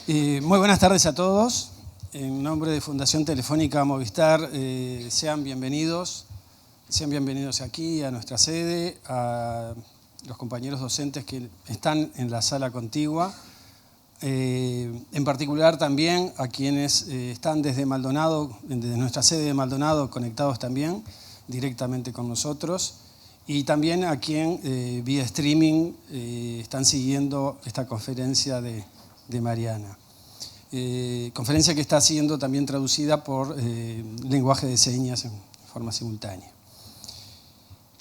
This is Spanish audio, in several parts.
Muy buenas tardes a todos. En nombre de Fundación Telefónica Movistar, sean bienvenidos aquí a nuestra sede, a los compañeros docentes que están en la sala contigua, en particular también a quienes están desde Maldonado, desde nuestra sede de Maldonado, conectados también directamente con nosotros, y también a quien vía streaming están siguiendo esta conferencia de Mariana. Conferencia que está siendo también traducida por lenguaje de señas en forma simultánea.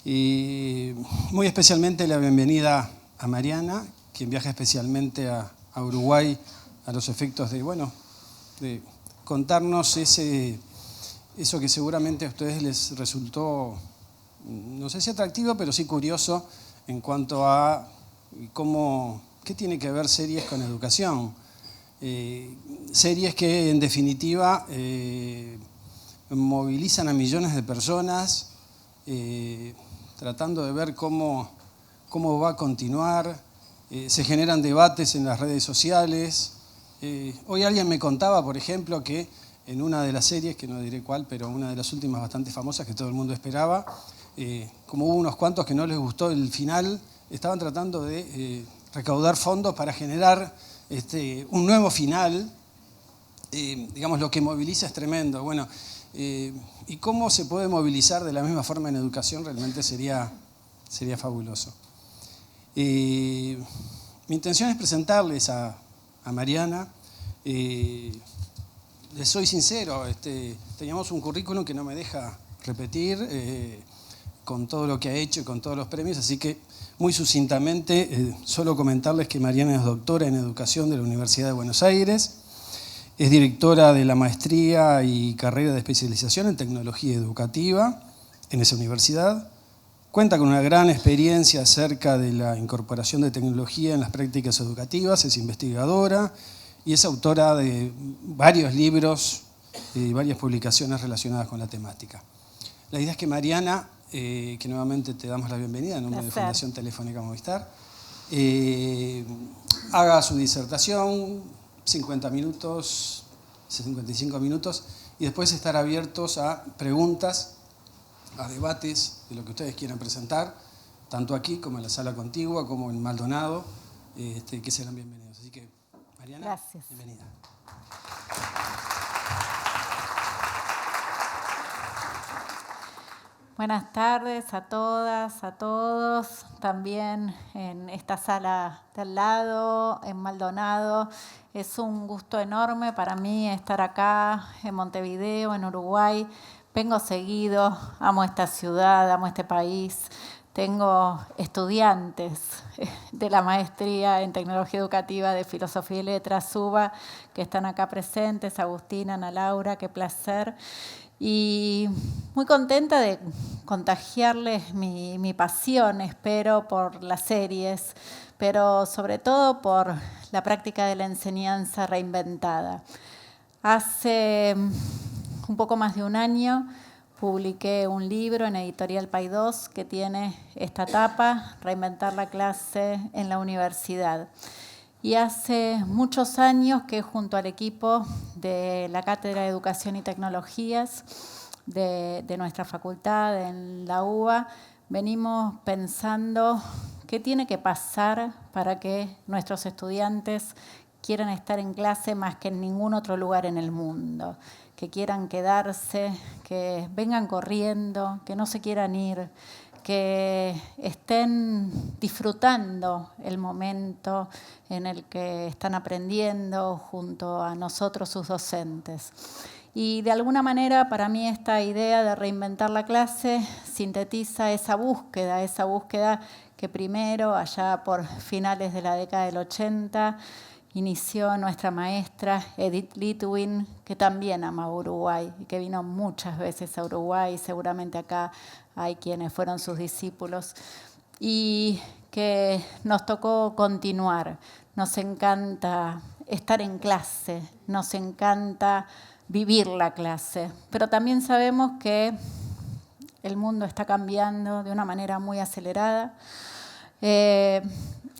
Muy especialmente la bienvenida a Mariana, quien viaja especialmente a Uruguay a los efectos de contarnos eso que seguramente a ustedes les resultó, no sé si atractivo, pero sí curioso en cuanto a qué tiene que ver series con educación. Series que en definitiva movilizan a millones de personas, tratando de ver cómo va a continuar. Se generan debates en las redes sociales. Hoy alguien me contaba, por ejemplo, que en una de las series, que no diré cuál, pero una de las últimas bastante famosas que todo el mundo esperaba, como hubo unos cuantos que no les gustó el final, estaban tratando de recaudar fondos para generar un nuevo final. Digamos, lo que moviliza es tremendo. Bueno, y cómo se puede movilizar de la misma forma en educación realmente sería fabuloso. Mi intención es presentarles a Mariana. Les soy sincero, teníamos un currículum que no me deja repetir con todo lo que ha hecho y con todos los premios, así que muy sucintamente solo comentarles que Mariana es doctora en Educación de la Universidad de Buenos Aires, es directora de la maestría y carrera de especialización en tecnología educativa en esa universidad. Cuenta con una gran experiencia acerca de la incorporación de tecnología en las prácticas educativas, es investigadora y es autora de varios libros y varias publicaciones relacionadas con la temática. La idea es que Mariana, que nuevamente te damos la bienvenida en nombre de Fundación Telefónica Movistar, haga su disertación, 50 minutos, 55 minutos, y después estar abiertos a preguntas, a debates de lo que ustedes quieran presentar, tanto aquí como en la sala contigua, como en Maldonado, que serán bienvenidos. Así que, Mariana, gracias. Bienvenida. Buenas tardes a todas, a todos, también en esta sala de al lado, en Maldonado. Es un gusto enorme para mí estar acá en Montevideo, en Uruguay. Vengo seguido, amo esta ciudad, amo este país. Tengo estudiantes de la maestría en Tecnología Educativa de Filosofía y Letras, SUBA, que están acá presentes. Agustina, Ana Laura, qué placer. Y muy contenta de contagiarles mi pasión, espero, por las series, pero sobre todo por la práctica de la enseñanza reinventada. Hace un poco más de un año publiqué un libro en Editorial Paidós que tiene esta etapa, Reinventar la clase en la universidad. Y hace muchos años que junto al equipo de la Cátedra de Educación y Tecnologías de nuestra facultad en la UBA, venimos pensando qué tiene que pasar para que nuestros estudiantes quieran estar en clase más que en ningún otro lugar en el mundo, que quieran quedarse, que vengan corriendo, que no se quieran ir, que estén disfrutando el momento en el que están aprendiendo junto a nosotros, sus docentes. Y de alguna manera, para mí, esta idea de reinventar la clase sintetiza esa búsqueda que primero, allá por finales de la década del 80, inició nuestra maestra Edith Litwin, que también ama Uruguay y que vino muchas veces a Uruguay, y seguramente acá hay quienes fueron sus discípulos, y que nos tocó continuar. Nos encanta estar en clase, nos encanta vivir la clase, pero también sabemos que el mundo está cambiando de una manera muy acelerada.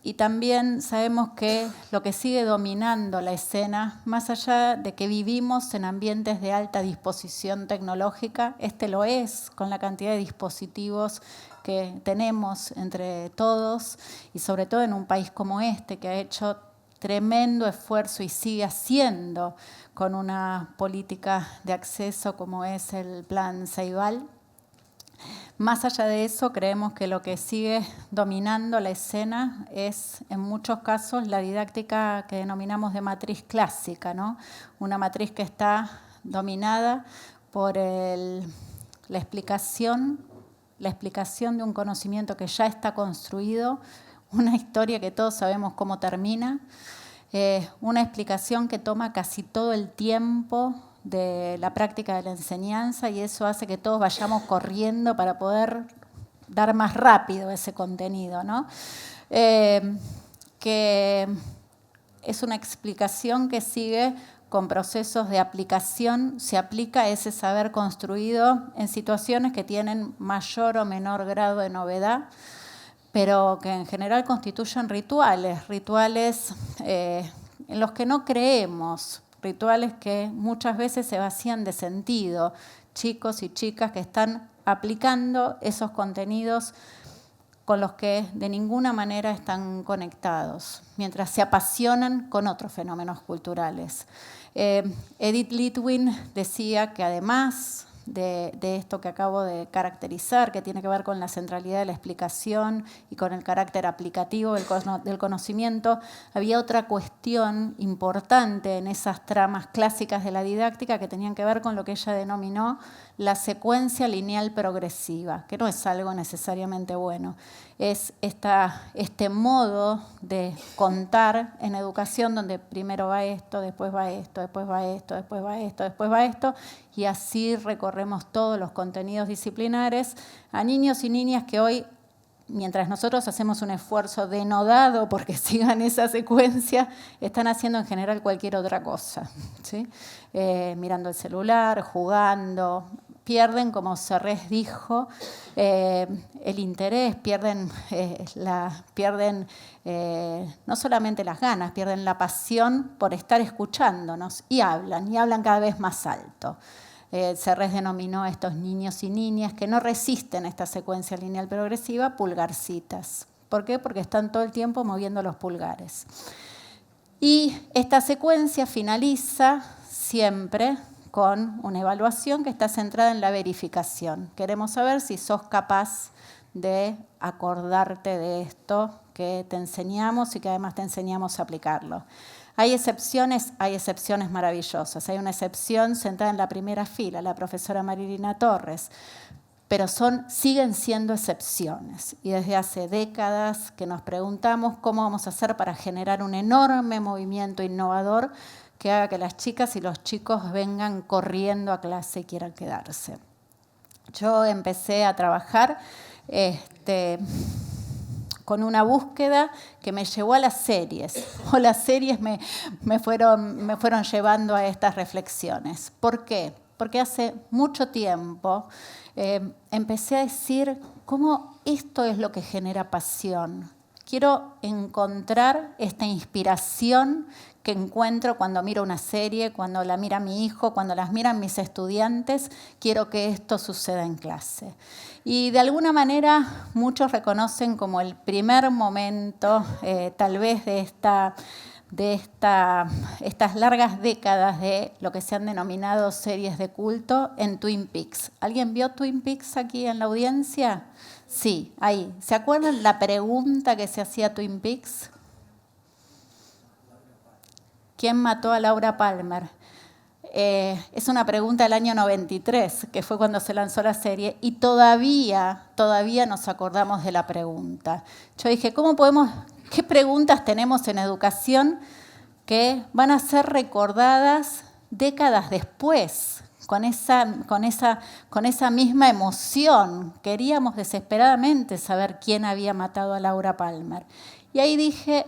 Y también sabemos que lo que sigue dominando la escena, más allá de que vivimos en ambientes de alta disposición tecnológica, este lo es con la cantidad de dispositivos que tenemos entre todos y sobre todo en un país como este que ha hecho tremendo esfuerzo y sigue haciendo con una política de acceso como es el Plan Ceibal. Más allá de eso, creemos que lo que sigue dominando la escena es, en muchos casos, la didáctica que denominamos de matriz clásica, ¿no? Una matriz que está dominada por la explicación de un conocimiento que ya está construido, una historia que todos sabemos cómo termina, una explicación que toma casi todo el tiempo de la práctica de la enseñanza y eso hace que todos vayamos corriendo para poder dar más rápido ese contenido, ¿no? Que es una explicación que sigue con procesos de aplicación, se aplica ese saber construido en situaciones que tienen mayor o menor grado de novedad, pero que en general constituyen rituales en los que no creemos, rituales que muchas veces se vacían de sentido, chicos y chicas que están aplicando esos contenidos con los que de ninguna manera están conectados, mientras se apasionan con otros fenómenos culturales. Edith Litwin decía que además de esto que acabo de caracterizar, que tiene que ver con la centralidad de la explicación y con el carácter aplicativo del conocimiento, había otra cuestión importante en esas tramas clásicas de la didáctica que tenían que ver con lo que ella denominó la secuencia lineal progresiva, que no es algo necesariamente bueno. Es este modo de contar en educación donde primero va esto, después va esto, después va esto, después va esto, después va esto, y así recorremos todos los contenidos disciplinares a niños y niñas que hoy, mientras nosotros hacemos un esfuerzo denodado porque sigan esa secuencia, están haciendo en general cualquier otra cosa, ¿sí? Mirando el celular, jugando, pierden, como Serres dijo, el interés, pierden no solamente las ganas, pierden la pasión por estar escuchándonos y hablan cada vez más alto. Serres denominó a estos niños y niñas que no resisten esta secuencia lineal progresiva pulgarcitas. ¿Por qué? Porque están todo el tiempo moviendo los pulgares. Y esta secuencia finaliza siempre con una evaluación que está centrada en la verificación. Queremos saber si sos capaz de acordarte de esto que te enseñamos y que además te enseñamos a aplicarlo. Hay excepciones maravillosas. Hay una excepción sentada en la primera fila, la profesora Marilina Torres, pero siguen siendo excepciones. Y desde hace décadas que nos preguntamos cómo vamos a hacer para generar un enorme movimiento innovador que haga que las chicas y los chicos vengan corriendo a clase y quieran quedarse. Yo empecé a trabajar con una búsqueda que me llevó a las series, o las series me fueron llevando a estas reflexiones. ¿Por qué? Porque hace mucho tiempo empecé a decir cómo esto es lo que genera pasión. Quiero encontrar esta inspiración que encuentro cuando miro una serie, cuando la mira mi hijo, cuando las miran mis estudiantes. Esta que esto suceda en clase. Y de alguna manera muchos reconocen como el primer momento, tal vez de estas largas décadas de lo que se han denominado series de culto en Twin Peaks. ¿Alguien vio Twin Peaks aquí en la audiencia? Sí, ahí. ¿Se acuerdan la pregunta que se hacía Twin Peaks? ¿Quién mató a Laura Palmer? Es una pregunta del año 93, que fue cuando se lanzó la serie, y todavía nos acordamos de la pregunta. Yo dije, ¿qué preguntas tenemos en educación que van a ser recordadas décadas después? Con esa misma emoción. Queríamos desesperadamente saber quién había matado a Laura Palmer. Y ahí dije,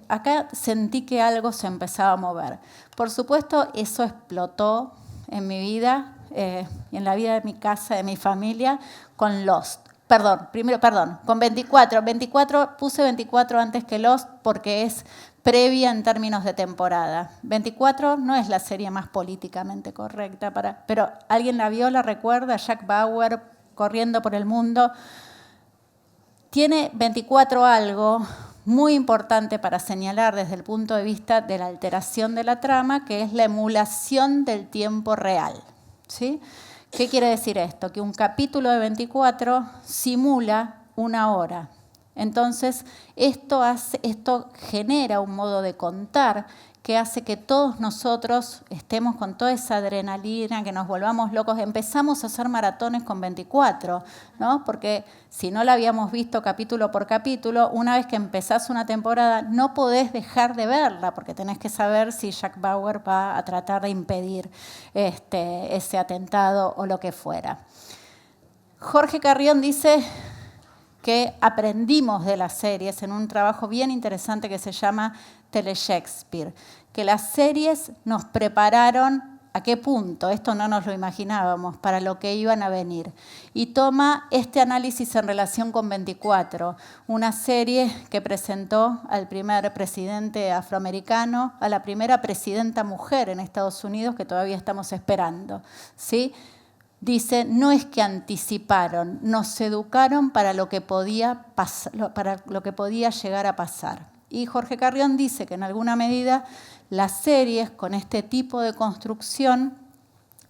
acá sentí que algo se empezaba a mover. Por supuesto, eso explotó en mi vida y en la vida de mi casa, de mi familia, con Lost. con 24. 24, puse 24 antes que Lost porque es previa en términos de temporada. 24 no es la serie más políticamente correcta, pero ¿alguien la vio, la recuerda? Jack Bauer corriendo por el mundo. Tiene 24 algo muy importante para señalar desde el punto de vista de la alteración de la trama, que es la emulación del tiempo real, ¿sí? ¿Qué quiere decir esto? Que un capítulo de 24 simula una hora. Entonces, esto genera un modo de contar que hace que todos nosotros estemos con toda esa adrenalina, que nos volvamos locos. Empezamos a hacer maratones con 24, ¿no? Porque si no la habíamos visto capítulo por capítulo, una vez que empezás una temporada no podés dejar de verla, porque tenés que saber si Jack Bauer va a tratar de impedir ese atentado o lo que fuera. Jorge Carrión dice que aprendimos de las series en un trabajo bien interesante que se llama Tele-Shakespeare, que las series nos prepararon a qué punto, esto no nos lo imaginábamos, para lo que iban a venir. Y toma este análisis en relación con 24, una serie que presentó al primer presidente afroamericano, a la primera presidenta mujer en Estados Unidos, que todavía estamos esperando, ¿sí? Dice, no es que anticiparon, nos educaron para lo que podía llegar a pasar. Y Jorge Carrión dice que en alguna medida las series con este tipo de construcción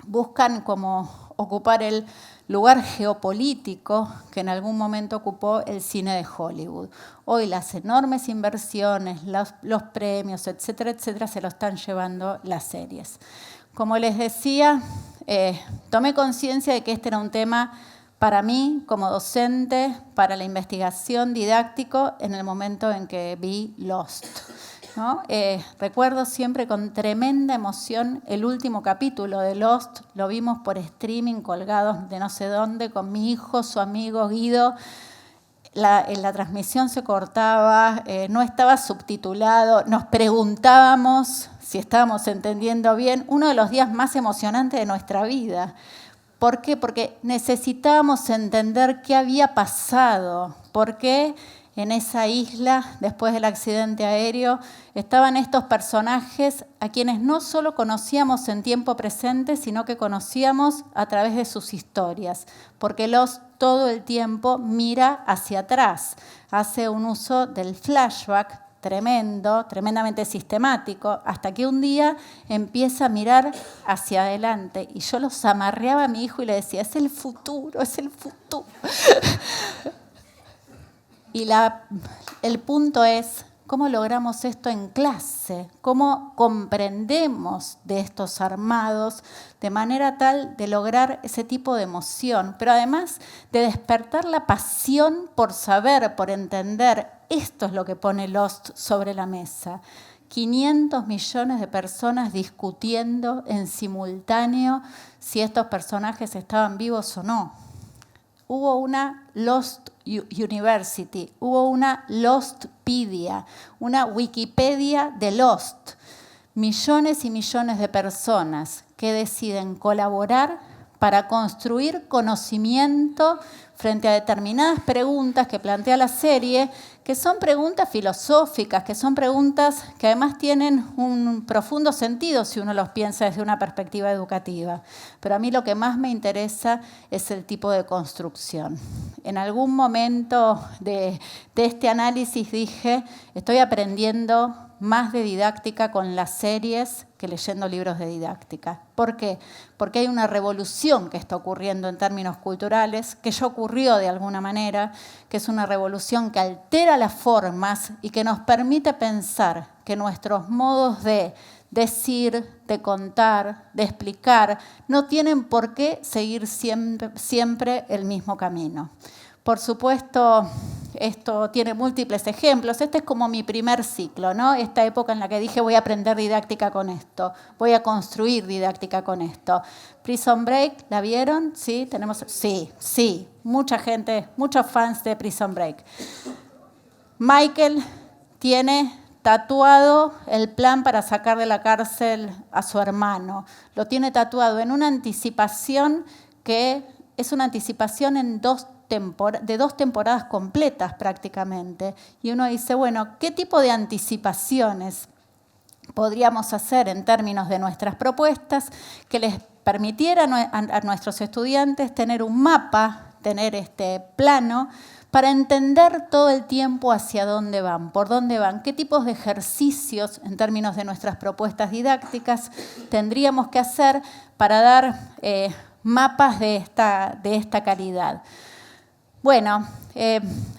buscan como ocupar el lugar geopolítico que en algún momento ocupó el cine de Hollywood. Hoy las enormes inversiones, los premios, etcétera, etcétera, se lo están llevando las series. Como les decía, tomé conciencia de que este era un tema para mí, como docente, para la investigación didáctico, en el momento en que vi Lost, ¿no? Recuerdo siempre con tremenda emoción el último capítulo de Lost, lo vimos por streaming colgados de no sé dónde, con mi hijo, su amigo Guido. La transmisión se cortaba, no estaba subtitulado, nos preguntábamos si estábamos entendiendo bien, uno de los días más emocionantes de nuestra vida. ¿Por qué? Porque necesitábamos entender qué había pasado, por qué en esa isla, después del accidente aéreo, estaban estos personajes a quienes no solo conocíamos en tiempo presente, sino que conocíamos a través de sus historias, porque todo el tiempo mira hacia atrás, hace un uso del flashback tremendamente sistemático, hasta que un día empieza a mirar hacia adelante. Y yo los amarreaba a mi hijo y le decía, es el futuro, es el futuro. Y el punto es, ¿cómo logramos esto en clase? ¿Cómo comprendemos de estos armados de manera tal de lograr ese tipo de emoción? Pero además de despertar la pasión por saber, por entender. Esto es lo que pone Lost sobre la mesa. 500 millones de personas discutiendo en simultáneo si estos personajes estaban vivos o no. Hubo una Lost University, hubo una Lostpedia, una Wikipedia de Lost. Millones y millones de personas que deciden colaborar para construir conocimiento frente a determinadas preguntas que plantea la serie, que son preguntas filosóficas, que son preguntas que además tienen un profundo sentido si uno los piensa desde una perspectiva educativa. Pero a mí lo que más me interesa es el tipo de construcción. En algún momento de este análisis dije, estoy aprendiendo más de didáctica con las series que leyendo libros de didáctica. ¿Por qué? Porque hay una revolución que está ocurriendo en términos culturales, que ya ocurrió de alguna manera, que es una revolución que altera las formas y que nos permite pensar que nuestros modos de decir, de contar, de explicar, no tienen por qué seguir siempre el mismo camino. Por supuesto, esto tiene múltiples ejemplos. Este es como mi primer ciclo, ¿no? Esta época en la que dije voy a aprender didáctica con esto, voy a construir didáctica con esto. Prison Break, ¿la vieron? ¿Sí? Sí. Mucha gente, muchos fans de Prison Break. Michael tiene tatuado el plan para sacar de la cárcel a su hermano. Lo tiene tatuado en una anticipación que es una anticipación en dos dos temporadas completas prácticamente. Y uno dice, bueno, ¿qué tipo de anticipaciones podríamos hacer en términos de nuestras propuestas que les permitieran a nuestros estudiantes tener un mapa, tener este plano, para entender todo el tiempo hacia dónde van, por dónde van, qué tipos de ejercicios en términos de nuestras propuestas didácticas tendríamos que hacer para dar mapas de esta calidad. Bueno,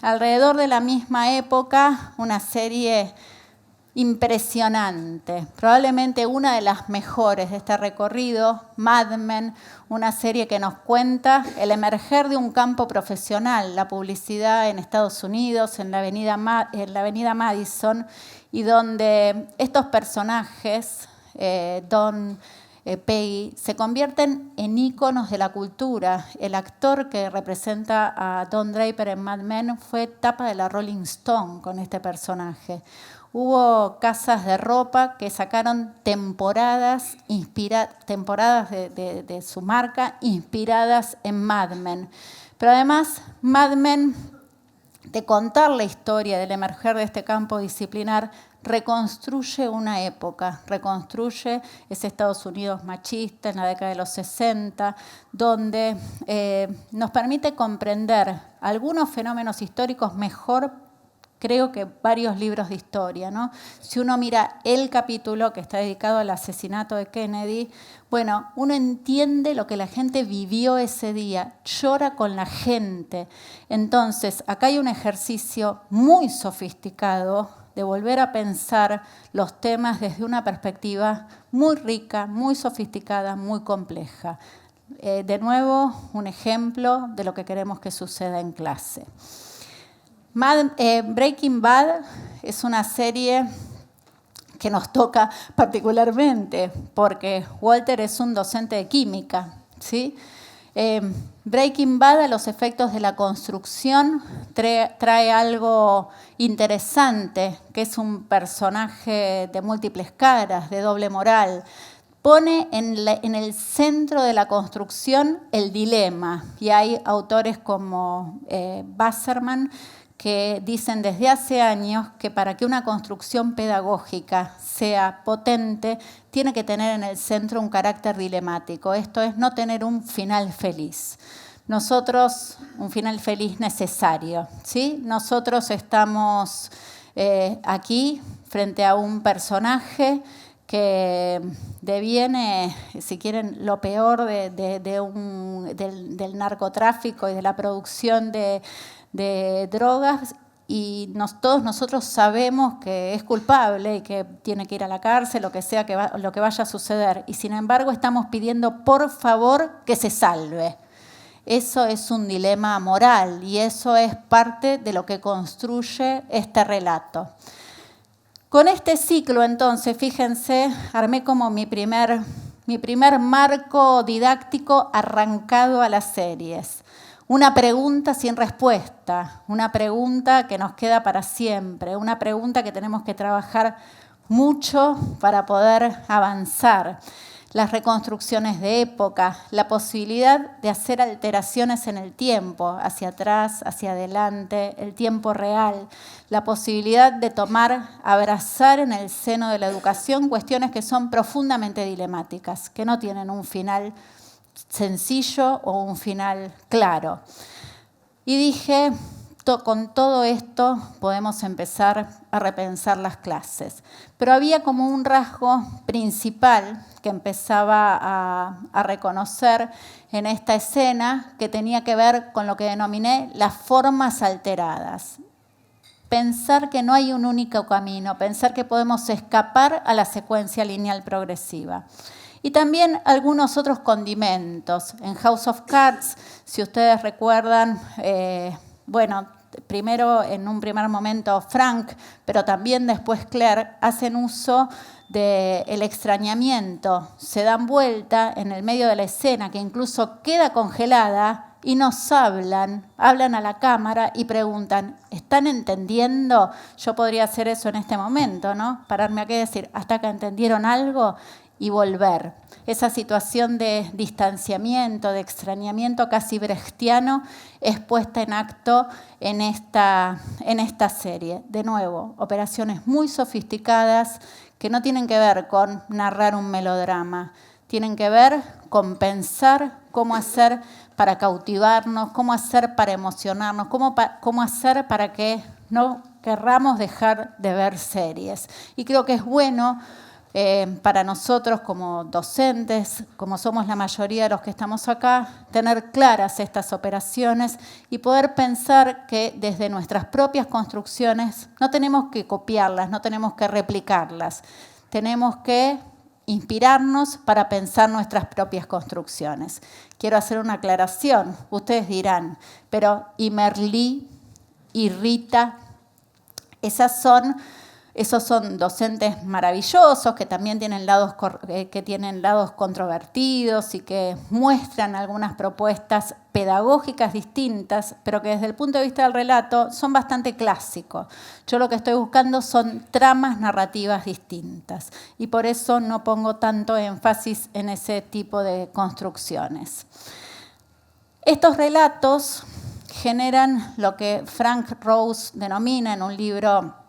alrededor de la misma época, una serie impresionante, probablemente una de las mejores de este recorrido, Mad Men, una serie que nos cuenta el emerger de un campo profesional, la publicidad en Estados Unidos, en la avenida Madison, y donde estos personajes, Don, Peggy, se convierten en íconos de la cultura. El actor que representa a Don Draper en Mad Men fue tapa de la Rolling Stone con este personaje. Hubo casas de ropa que sacaron temporadas de su marca inspiradas en Mad Men. Pero además, Mad Men, de contar la historia del emerger de este campo disciplinar, reconstruye una época, reconstruye ese Estados Unidos machista en la década de los 60, donde nos permite comprender algunos fenómenos históricos mejor, creo que varios libros de historia, ¿no? Si uno mira el capítulo que está dedicado al asesinato de Kennedy, bueno, uno entiende lo que la gente vivió ese día, llora con la gente. Entonces, acá hay un ejercicio muy sofisticado de volver a pensar los temas desde una perspectiva muy rica, muy sofisticada, muy compleja. De nuevo, un ejemplo de lo que queremos que suceda en clase. Breaking Bad es una serie que nos toca particularmente porque Walter es un docente de química, ¿sí? Breaking Bad, a los efectos de la construcción, trae algo interesante, que es un personaje de múltiples caras, de doble moral. Pone en el centro de la construcción el dilema, y hay autores como Wasserman que dicen desde hace años que para que una construcción pedagógica sea potente, tiene que tener en el centro un carácter dilemático. Esto es, no tener un final feliz. Nosotros, un final feliz necesario, ¿sí? Nosotros estamos aquí frente a un personaje que deviene, si quieren, lo peor del narcotráfico y de la producción de drogas, y todos nosotros sabemos que es culpable y que tiene que ir a la cárcel, lo que sea lo que vaya a suceder, y sin embargo estamos pidiendo por favor que se salve. Eso es un dilema moral y eso es parte de lo que construye este relato. Con este ciclo, entonces, fíjense, armé como mi primer marco didáctico arrancado a las series. Una pregunta sin respuesta, una pregunta que nos queda para siempre, una pregunta que tenemos que trabajar mucho para poder avanzar. Las reconstrucciones de época, la posibilidad de hacer alteraciones en el tiempo, hacia atrás, hacia adelante, el tiempo real, la posibilidad de abrazar en el seno de la educación cuestiones que son profundamente dilemáticas, que no tienen un final sencillo o un final claro. Y dije, con todo esto podemos empezar a repensar las clases. Pero había como un rasgo principal que empezaba a reconocer en esta escena, que tenía que ver con lo que denominé las formas alteradas. Pensar que no hay un único camino, pensar que podemos escapar a la secuencia lineal progresiva. Y también algunos otros condimentos. En House of Cards, si ustedes recuerdan, primero en un primer momento Frank, pero también después Claire, hacen uso del extrañamiento. Se dan vuelta en el medio de la escena, que incluso queda congelada, y nos hablan a la cámara y preguntan, ¿están entendiendo? Yo podría hacer eso en este momento, ¿no? Pararme aquí y decir, ¿hasta acá entendieron algo? y volver. Esa situación de distanciamiento, de extrañamiento casi brechtiano es puesta en acto en esta serie. De nuevo, operaciones muy sofisticadas que no tienen que ver con narrar un melodrama, tienen que ver con pensar cómo hacer para cautivarnos, cómo hacer para emocionarnos, cómo hacer para que no querramos dejar de ver series. Y creo que es bueno para nosotros como docentes, como somos la mayoría de los que estamos acá, tener claras estas operaciones y poder pensar que desde nuestras propias construcciones no tenemos que copiarlas, no tenemos que replicarlas, tenemos que inspirarnos para pensar nuestras propias construcciones. Quiero hacer una aclaración, ustedes dirán, pero y Merlí y Rita, esos son docentes maravillosos que también tienen lados controvertidos y que muestran algunas propuestas pedagógicas distintas, pero que desde el punto de vista del relato son bastante clásicos. Yo lo que estoy buscando son tramas narrativas distintas y por eso no pongo tanto énfasis en ese tipo de construcciones. Estos relatos generan lo que Frank Rose denomina en un libro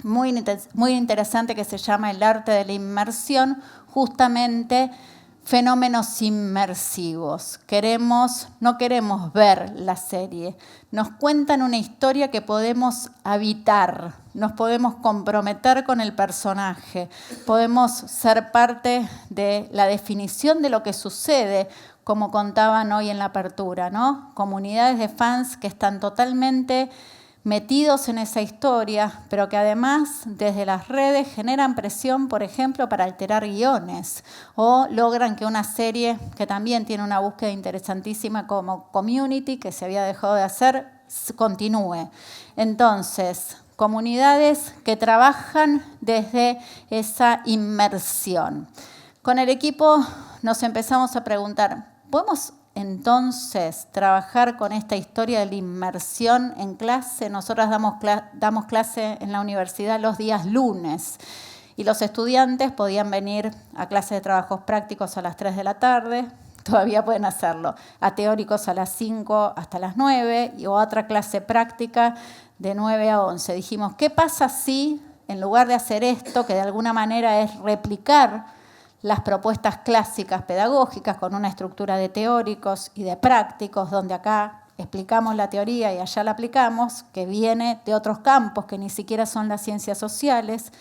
muy interesante que se llama El arte de la inmersión, justamente fenómenos inmersivos. No queremos ver la serie, nos cuentan una historia que podemos habitar, nos podemos comprometer con el personaje, podemos ser parte de la definición de lo que sucede, como contaban hoy en la apertura, ¿no? Comunidades de fans que están totalmente metidos en esa historia, pero que además desde las redes generan presión, por ejemplo, para alterar guiones o logran que una serie que también tiene una búsqueda interesantísima como Community, que se había dejado de hacer, continúe. Entonces, comunidades que trabajan desde esa inmersión. Con el equipo nos empezamos a preguntar, ¿podemos entonces trabajar con esta historia de la inmersión en clase? Nosotras damos clase en la universidad los días lunes y los estudiantes podían venir a clase de trabajos prácticos a las 3 de la tarde, todavía pueden hacerlo, a teóricos a las 5 hasta las 9 y otra clase práctica de 9 a 11. Dijimos, ¿qué pasa si en lugar de hacer esto, que de alguna manera es replicar las propuestas clásicas pedagógicas con una estructura de teóricos y de prácticos, donde acá explicamos la teoría y allá la aplicamos, que viene de otros campos que ni siquiera son las ciencias sociales?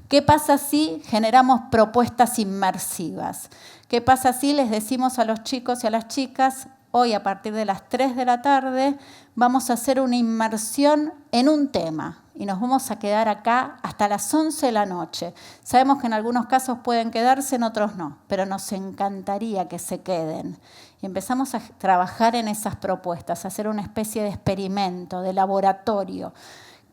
¿Qué pasa si generamos propuestas inmersivas? ¿Qué pasa si les decimos a los chicos y a las chicas, hoy a partir de las 3 de la tarde vamos a hacer una inmersión en un tema? Y nos vamos a quedar acá hasta las 11 de la noche. Sabemos que en algunos casos pueden quedarse, en otros no, pero nos encantaría que se queden. Y empezamos a trabajar en esas propuestas, a hacer una especie de experimento, de laboratorio,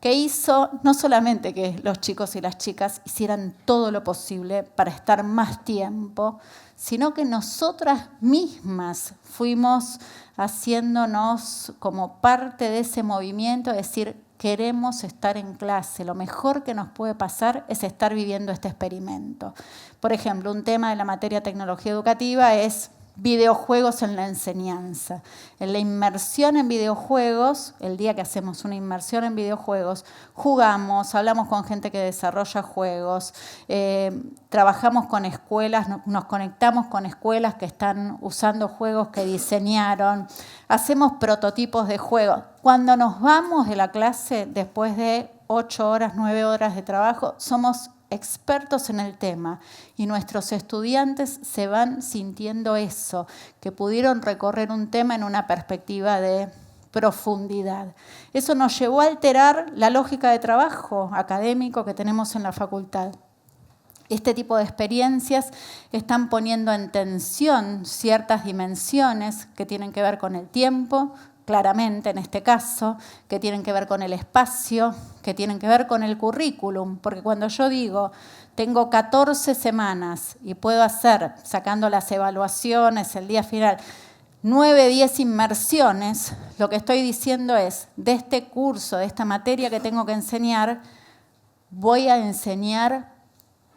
que hizo no solamente que los chicos y las chicas hicieran todo lo posible para estar más tiempo, sino que nosotras mismas fuimos haciéndonos como parte de ese movimiento, es decir, queremos estar en clase. Lo mejor que nos puede pasar es estar viviendo este experimento. Por ejemplo, un tema de la materia tecnología educativa es videojuegos en la enseñanza. En la inmersión en videojuegos, el día que hacemos una inmersión en videojuegos, jugamos, hablamos con gente que desarrolla juegos, trabajamos con escuelas, nos conectamos con escuelas que están usando juegos que diseñaron, hacemos prototipos de juegos. Cuando nos vamos de la clase, después de 8 horas, 9 horas de trabajo, somos expertos en el tema y nuestros estudiantes se van sintiendo eso, que pudieron recorrer un tema en una perspectiva de profundidad. Eso nos llevó a alterar la lógica de trabajo académico que tenemos en la facultad. Este tipo de experiencias están poniendo en tensión ciertas dimensiones que tienen que ver con el tiempo, claramente en este caso, que tienen que ver con el espacio, que tienen que ver con el currículum, porque cuando yo digo, tengo 14 semanas y puedo hacer, sacando las evaluaciones, el día final, 9, 10 inmersiones, lo que estoy diciendo es, de este curso, de esta materia que tengo que enseñar, voy a enseñar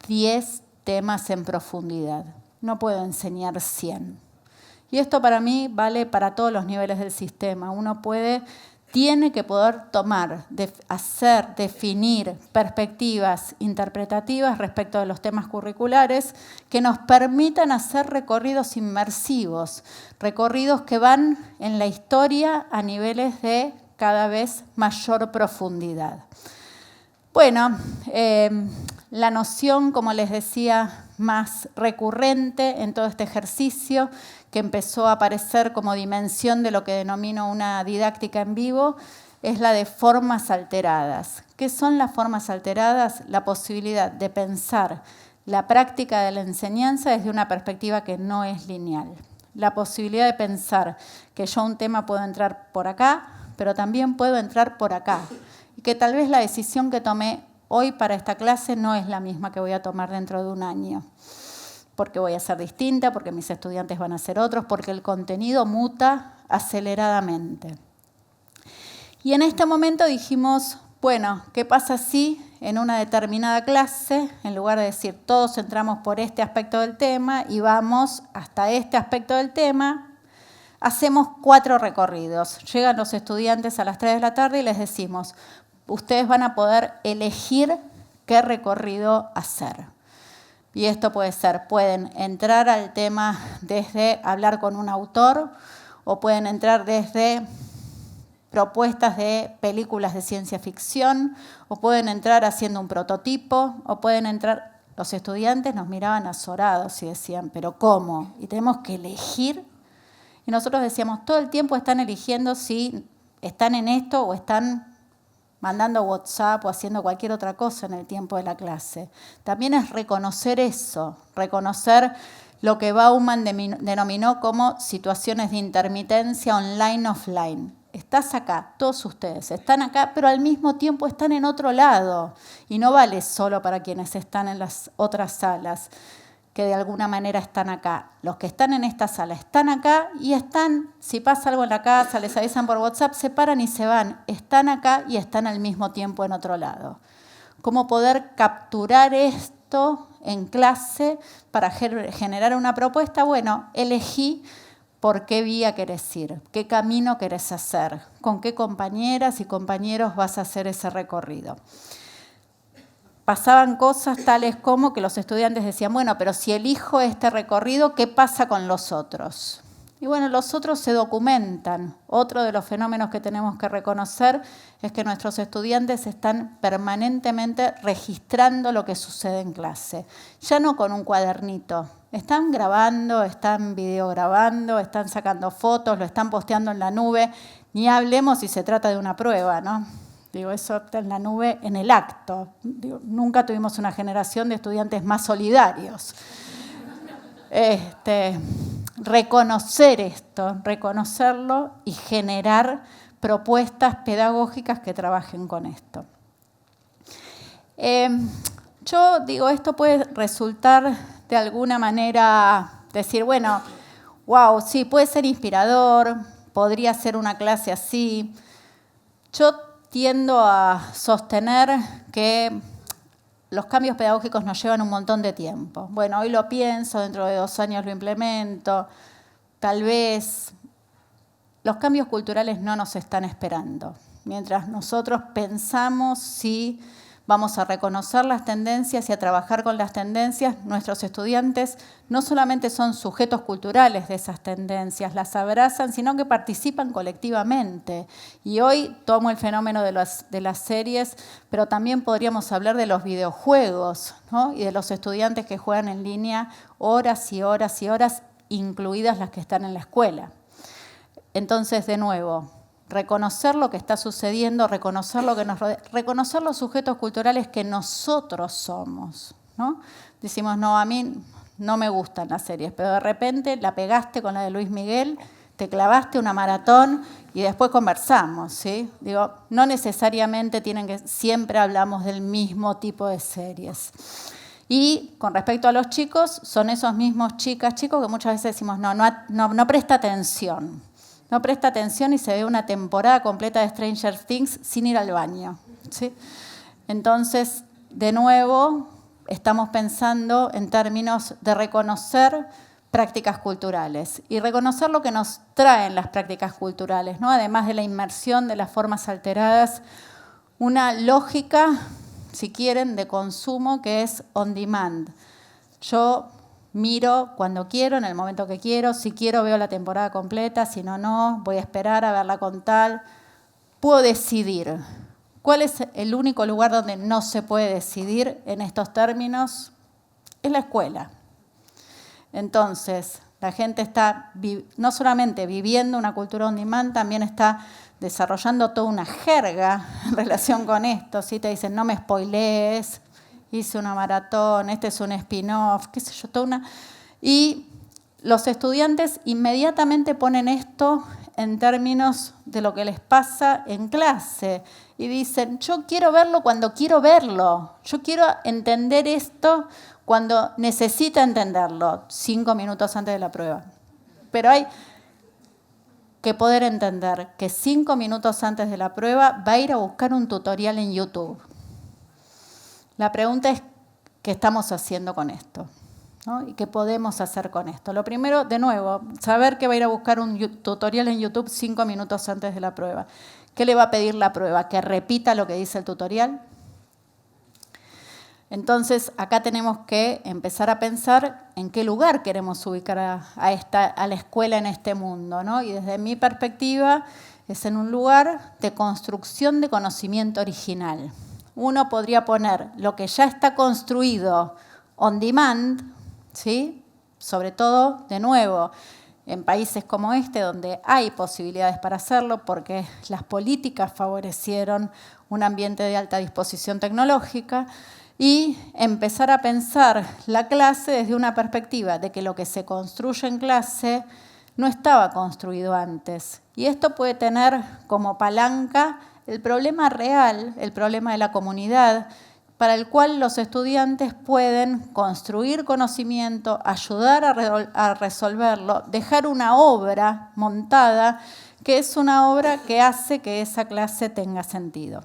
10 temas en profundidad. No puedo enseñar 100. Y esto para mí vale para todos los niveles del sistema. Uno tiene que poder tomar, definir perspectivas interpretativas respecto de los temas curriculares que nos permitan hacer recorridos inmersivos, recorridos que van en la historia a niveles de cada vez mayor profundidad. Bueno, la noción, como les decía, más recurrente en todo este ejercicio, que empezó a aparecer como dimensión de lo que denomino una didáctica en vivo, es la de formas alteradas. ¿Qué son las formas alteradas? La posibilidad de pensar la práctica de la enseñanza desde una perspectiva que no es lineal. La posibilidad de pensar que yo un tema puedo entrar por acá, pero también puedo entrar por acá. Y que tal vez la decisión que tomé hoy para esta clase no es la misma que voy a tomar dentro de un año. Porque voy a ser distinta, porque mis estudiantes van a ser otros, porque el contenido muta aceleradamente. Y en este momento dijimos, bueno, ¿qué pasa si en una determinada clase, en lugar de decir todos entramos por este aspecto del tema y vamos hasta este aspecto del tema, hacemos 4 recorridos? Llegan los estudiantes a las 3 de la tarde y les decimos, ustedes van a poder elegir qué recorrido hacer. Y esto puede ser, pueden entrar al tema desde hablar con un autor o pueden entrar desde propuestas de películas de ciencia ficción o pueden entrar haciendo un prototipo o pueden entrar... Los estudiantes nos miraban azorados y decían, ¿pero cómo? Y tenemos que elegir. Y nosotros decíamos, todo el tiempo están eligiendo si están en esto o están mandando WhatsApp o haciendo cualquier otra cosa en el tiempo de la clase. También es reconocer eso, reconocer lo que Bauman denominó como situaciones de intermitencia online-offline. Estás acá, todos ustedes están acá, pero al mismo tiempo están en otro lado. Y no vale solo para quienes están en las otras salas, que de alguna manera están acá. Los que están en esta sala están acá y están, si pasa algo en la casa, les avisan por WhatsApp, se paran y se van. Están acá y están al mismo tiempo en otro lado. ¿Cómo poder capturar esto en clase para generar una propuesta? Bueno, elegí por qué vía querés ir, qué camino querés hacer, con qué compañeras y compañeros vas a hacer ese recorrido. Pasaban cosas tales como que los estudiantes decían, bueno, pero si elijo este recorrido, ¿qué pasa con los otros? Y bueno, los otros se documentan. Otro de los fenómenos que tenemos que reconocer es que nuestros estudiantes están permanentemente registrando lo que sucede en clase. Ya no con un cuadernito. Están grabando, están videograbando, están sacando fotos, lo están posteando en la nube. Ni hablemos si se trata de una prueba, ¿no? Digo, eso está en la nube en el acto. Digo, nunca tuvimos una generación de estudiantes más solidarios. Reconocer esto, reconocerlo y generar propuestas pedagógicas que trabajen con esto. Yo digo, esto puede resultar de alguna manera, decir, bueno, wow, sí, puede ser inspirador, podría ser una clase así. Yo tiendo a sostener que los cambios pedagógicos nos llevan un montón de tiempo. Bueno, hoy lo pienso, dentro de 2 años lo implemento. Tal vez los cambios culturales no nos están esperando. Mientras nosotros pensamos si vamos a reconocer las tendencias y a trabajar con las tendencias, nuestros estudiantes no solamente son sujetos culturales de esas tendencias, las abrazan, sino que participan colectivamente. Y hoy tomo el fenómeno de las series, pero también podríamos hablar de los videojuegos, ¿no? Y de los estudiantes que juegan en línea horas y horas y horas, incluidas las que están en la escuela. Entonces, de nuevo, reconocer lo que está sucediendo, reconocer lo que nos rodea, reconocer los sujetos culturales que nosotros somos, ¿no? Decimos, no, a mí no me gustan las series, pero de repente la pegaste con la de Luis Miguel, te clavaste una maratón y después conversamos, ¿sí? Digo, no necesariamente siempre hablamos del mismo tipo de series. Y con respecto a los chicos, son esos mismos chicos que muchas veces decimos, no presta atención. No presta atención y se ve una temporada completa de Stranger Things sin ir al baño, ¿sí? Entonces, de nuevo, estamos pensando en términos de reconocer prácticas culturales y reconocer lo que nos traen las prácticas culturales, ¿no? Además de la inmersión de las formas alteradas, una lógica, si quieren, de consumo que es on demand. Yo miro cuando quiero, en el momento que quiero, si quiero veo la temporada completa, si no, no, voy a esperar a verla con tal. Puedo decidir. ¿Cuál es el único lugar donde no se puede decidir en estos términos? Es la escuela. Entonces, la gente está no solamente viviendo una cultura on demand, también está desarrollando toda una jerga en relación con esto. ¿Sí? Te dicen, no me spoilees, hice una maratón, este es un spin-off, qué sé yo, toda una... Y los estudiantes inmediatamente ponen esto en términos de lo que les pasa en clase. Y dicen, yo quiero verlo cuando quiero verlo. Yo quiero entender esto cuando necesita entenderlo, 5 minutos antes de la prueba. Pero hay que poder entender que 5 minutos antes de la prueba va a ir a buscar un tutorial en YouTube. La pregunta es, ¿qué estamos haciendo con esto? ¿No? ¿Y qué podemos hacer con esto? Lo primero, de nuevo, saber que va a ir a buscar un tutorial en YouTube 5 minutos antes de la prueba. ¿Qué le va a pedir la prueba? ¿Que repita lo que dice el tutorial? Entonces, acá tenemos que empezar a pensar en qué lugar queremos ubicar a la escuela en este mundo, ¿no? Y desde mi perspectiva, es en un lugar de construcción de conocimiento original. Uno podría poner lo que ya está construido on demand, ¿sí? Sobre todo, de nuevo, en países como este, donde hay posibilidades para hacerlo, porque las políticas favorecieron un ambiente de alta disposición tecnológica, y empezar a pensar la clase desde una perspectiva de que lo que se construye en clase no estaba construido antes. Y esto puede tener como palanca el problema real, el problema de la comunidad, para el cual los estudiantes pueden construir conocimiento, ayudar a resolverlo, dejar una obra montada, que es una obra que hace que esa clase tenga sentido.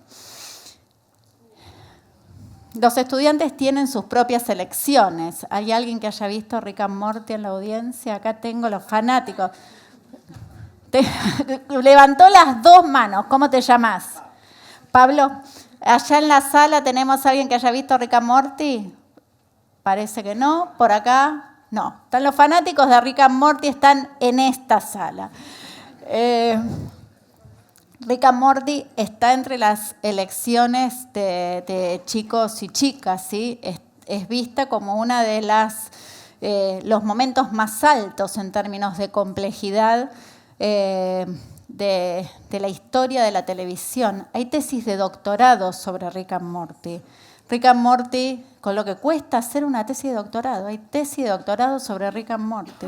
Los estudiantes tienen sus propias elecciones. ¿Hay alguien que haya visto Rick and Morty en la audiencia? Acá tengo los fanáticos. Levantó las 2 manos. ¿Cómo te llamas? Pablo. Allá en la sala tenemos a alguien que haya visto Rick and Morty. Parece que no. Por acá, no. Están los fanáticos de Rick and Morty, están en esta sala. Rick and Morty está entre las elecciones de chicos y chicas, ¿sí? Es vista como una de los momentos más altos en términos de complejidad de la historia de la televisión. Hay tesis de doctorado sobre Rick and Morty. Rick and Morty, con lo que cuesta hacer una tesis de doctorado, hay tesis de doctorado sobre Rick and Morty.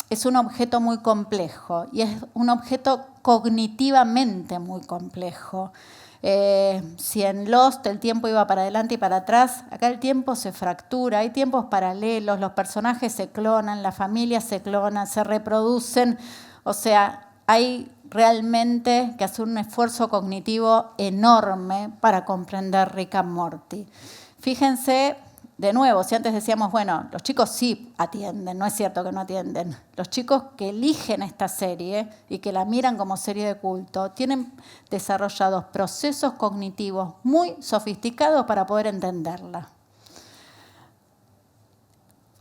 Es un objeto muy complejo y es un objeto cognitivamente muy complejo. Si en Lost el tiempo iba para adelante y para atrás, acá el tiempo se fractura, hay tiempos paralelos, los personajes se clonan, las familias se clonan, se reproducen. O sea, hay realmente que hacer un esfuerzo cognitivo enorme para comprender Rick and Morty. Fíjense, de nuevo, si antes decíamos, bueno, los chicos sí atienden, no es cierto que no atienden. Los chicos que eligen esta serie y que la miran como serie de culto tienen desarrollados procesos cognitivos muy sofisticados para poder entenderla.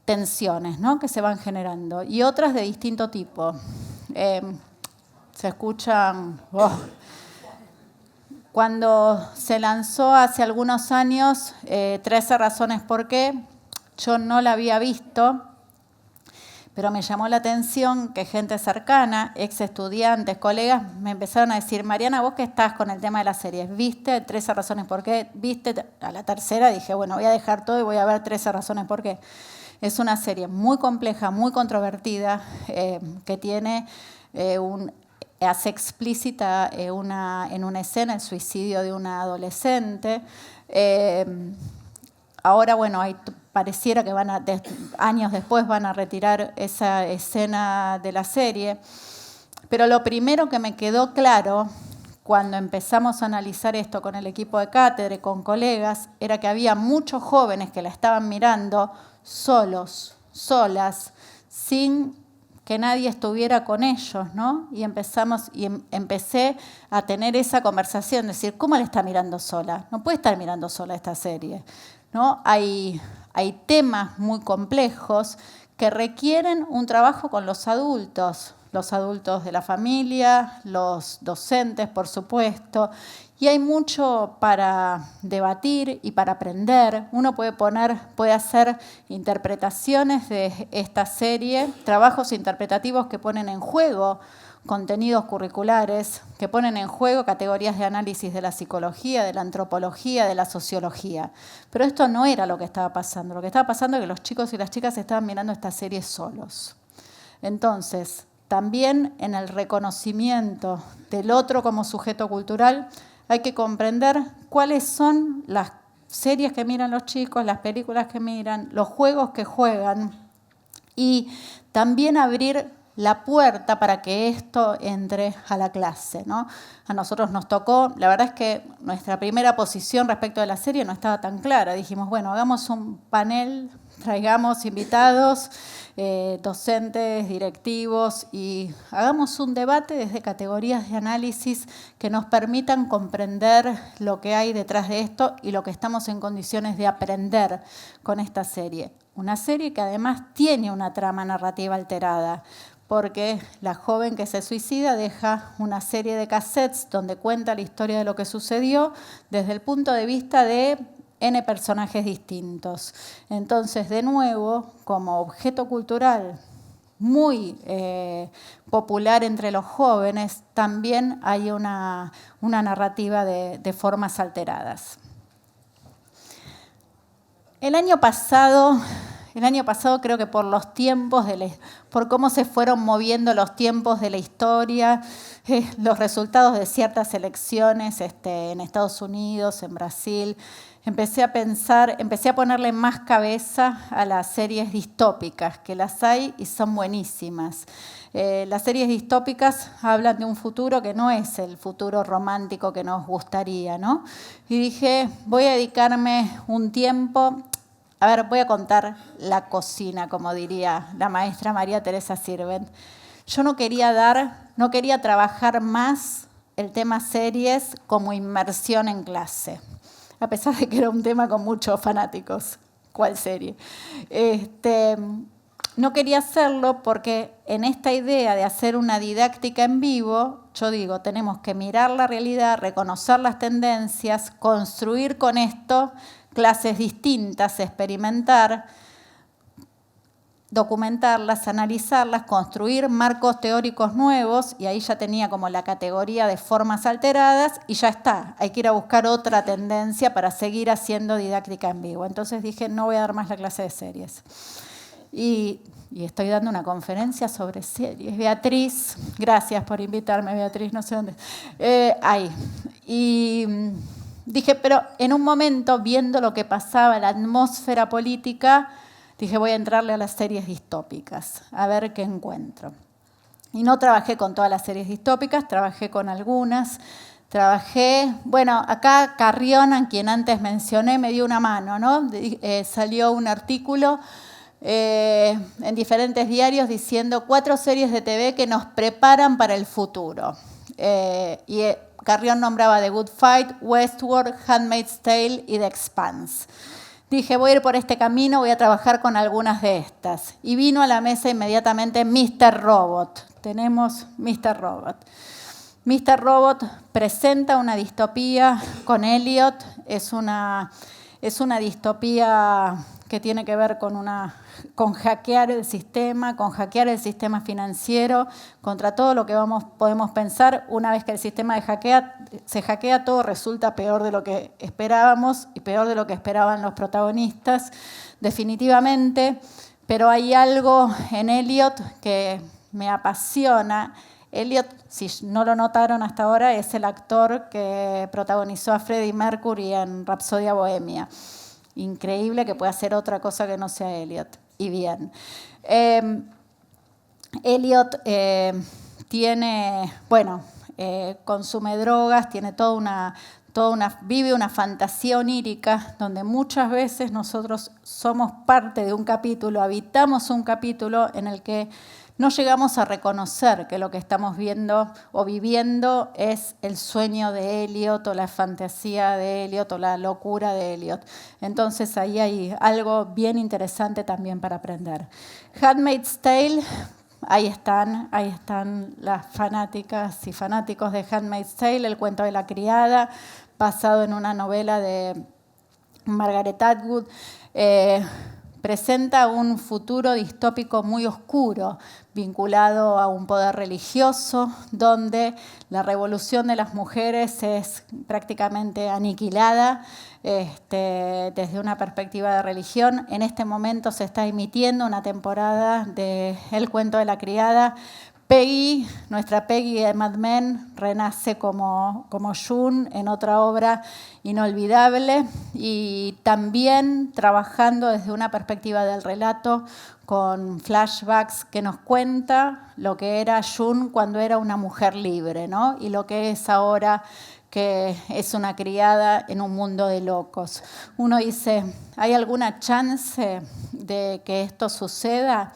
Tensiones, ¿no?, que se van generando y otras de distinto tipo. Se escuchan... Cuando se lanzó hace algunos años, 13 razones por qué, yo no la había visto, pero me llamó la atención que gente cercana, ex estudiantes, colegas, me empezaron a decir, Mariana, vos que estás con el tema de las series, ¿viste 13 razones por qué? ¿Viste? A la tercera dije, bueno, voy a dejar todo y voy a ver 13 razones por qué. Es una serie muy compleja, muy controvertida, que tiene hace explícita en una escena el suicidio de una adolescente. Ahora, bueno, pareciera que años después van a retirar esa escena de la serie. Pero lo primero que me quedó claro cuando empezamos a analizar esto con el equipo de cátedra, con colegas, era que había muchos jóvenes que la estaban mirando solos, solas, sin que nadie estuviera con ellos, ¿no? Y empecé a tener esa conversación, decir, ¿cómo la está mirando sola? No puede estar mirando sola esta serie, ¿no? Hay temas muy complejos que requieren un trabajo con los adultos de la familia, los docentes, por supuesto, y hay mucho para debatir y para aprender. Uno puede hacer interpretaciones de esta serie, trabajos interpretativos que ponen en juego contenidos curriculares, que ponen en juego categorías de análisis de la psicología, de la antropología, de la sociología. Pero esto no era lo que estaba pasando. Lo que estaba pasando es que los chicos y las chicas estaban mirando esta serie solos. Entonces, también en el reconocimiento del otro como sujeto cultural, hay que comprender cuáles son las series que miran los chicos, las películas que miran, los juegos que juegan, y también abrir la puerta para que esto entre a la clase, ¿no? A nosotros nos tocó, la verdad es que nuestra primera posición respecto de la serie no estaba tan clara. Dijimos, bueno, hagamos un panel, traigamos invitados, docentes, directivos, y hagamos un debate desde categorías de análisis que nos permitan comprender lo que hay detrás de esto y lo que estamos en condiciones de aprender con esta serie. Una serie que además tiene una trama narrativa alterada, porque la joven que se suicida deja una serie de cassettes donde cuenta la historia de lo que sucedió desde el punto de vista de N personajes distintos. Entonces, de nuevo, como objeto cultural muy popular entre los jóvenes, también hay una narrativa de formas alteradas. El año pasado creo que por los tiempos, por cómo se fueron moviendo los tiempos de la historia, los resultados de ciertas elecciones en Estados Unidos, en Brasil, empecé a ponerle más cabeza a las series distópicas, que las hay y son buenísimas. Las series distópicas hablan de un futuro que no es el futuro romántico que nos gustaría, ¿no? Y dije, voy a dedicarme un tiempo. A ver, voy a contar la cocina, como diría la maestra María Teresa Sirvent. Yo no quería trabajar más el tema series como inmersión en clase, a pesar de que era un tema con muchos fanáticos. ¿Cuál serie? No quería hacerlo porque en esta idea de hacer una didáctica en vivo, yo digo, tenemos que mirar la realidad, reconocer las tendencias, construir con esto clases distintas, experimentar, documentarlas, analizarlas, construir marcos teóricos nuevos, y ahí ya tenía como la categoría de formas alteradas, y ya está. Hay que ir a buscar otra tendencia para seguir haciendo didáctica en vivo. Entonces dije, no voy a dar más la clase de series. Y estoy dando una conferencia sobre series. Beatriz, gracias por invitarme, Beatriz, no sé dónde. Ahí. Y dije, pero en un momento, viendo lo que pasaba, la atmósfera política, dije, voy a entrarle a las series distópicas, a ver qué encuentro. Y no trabajé con todas las series distópicas, trabajé con algunas. Acá Carrión, a quien antes mencioné, me dio una mano, ¿no? Salió un artículo en diferentes diarios diciendo 4 series de TV que nos preparan para el futuro. Carrión nombraba The Good Fight, Westworld, Handmaid's Tale y The Expanse. Dije, voy a ir por este camino, voy a trabajar con algunas de estas. Y vino a la mesa inmediatamente Mr. Robot. Tenemos Mr. Robot. Mr. Robot presenta una distopía con Elliot. Es una distopía que tiene que ver con hackear el sistema financiero, contra todo lo que podemos pensar. Una vez que el sistema se hackea, todo resulta peor de lo que esperábamos y peor de lo que esperaban los protagonistas, definitivamente. Pero hay algo en Elliot que me apasiona. Elliot, si no lo notaron hasta ahora, es el actor que protagonizó a Freddie Mercury en Rapsodia Bohemia. Increíble que pueda hacer otra cosa que no sea Elliot. Y bien. Elliot tiene, consume drogas, tiene vive una fantasía onírica donde muchas veces nosotros somos parte de un capítulo, habitamos un capítulo en el que no llegamos a reconocer que lo que estamos viendo o viviendo es el sueño de Eliot o la fantasía de Eliot o la locura de Eliot. Entonces ahí hay algo bien interesante también para aprender. Handmaid's Tale, ahí están las fanáticas y fanáticos de Handmaid's Tale, el cuento de la criada, basado en una novela de Margaret Atwood. Presenta un futuro distópico muy oscuro, vinculado a un poder religioso, donde la revolución de las mujeres es prácticamente aniquilada desde una perspectiva de religión. En este momento se está emitiendo una temporada de El cuento de la criada. Peggy, nuestra Peggy de Mad Men, renace como June en otra obra inolvidable y también trabajando desde una perspectiva del relato con flashbacks que nos cuenta lo que era June cuando era una mujer libre, ¿no? Y lo que es ahora que es una criada en un mundo de locos. Uno dice, ¿hay alguna chance de que esto suceda?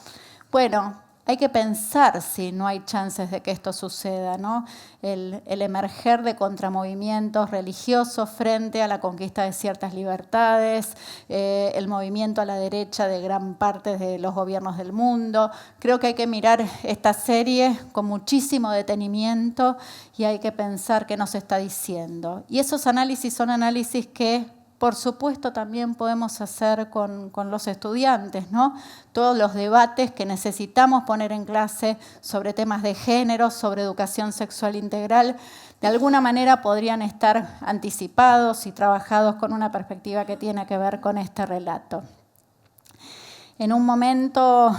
Bueno, hay que pensar si no hay chances de que esto suceda, ¿no? El emerger de contramovimientos religiosos frente a la conquista de ciertas libertades, el movimiento a la derecha de gran parte de los gobiernos del mundo. Creo que hay que mirar esta serie con muchísimo detenimiento y hay que pensar qué nos está diciendo. Y esos análisis son análisis que, por supuesto, también podemos hacer con los estudiantes, ¿no? Todos los debates que necesitamos poner en clase sobre temas de género, sobre educación sexual integral, de alguna manera podrían estar anticipados y trabajados con una perspectiva que tiene que ver con este relato. En un momento,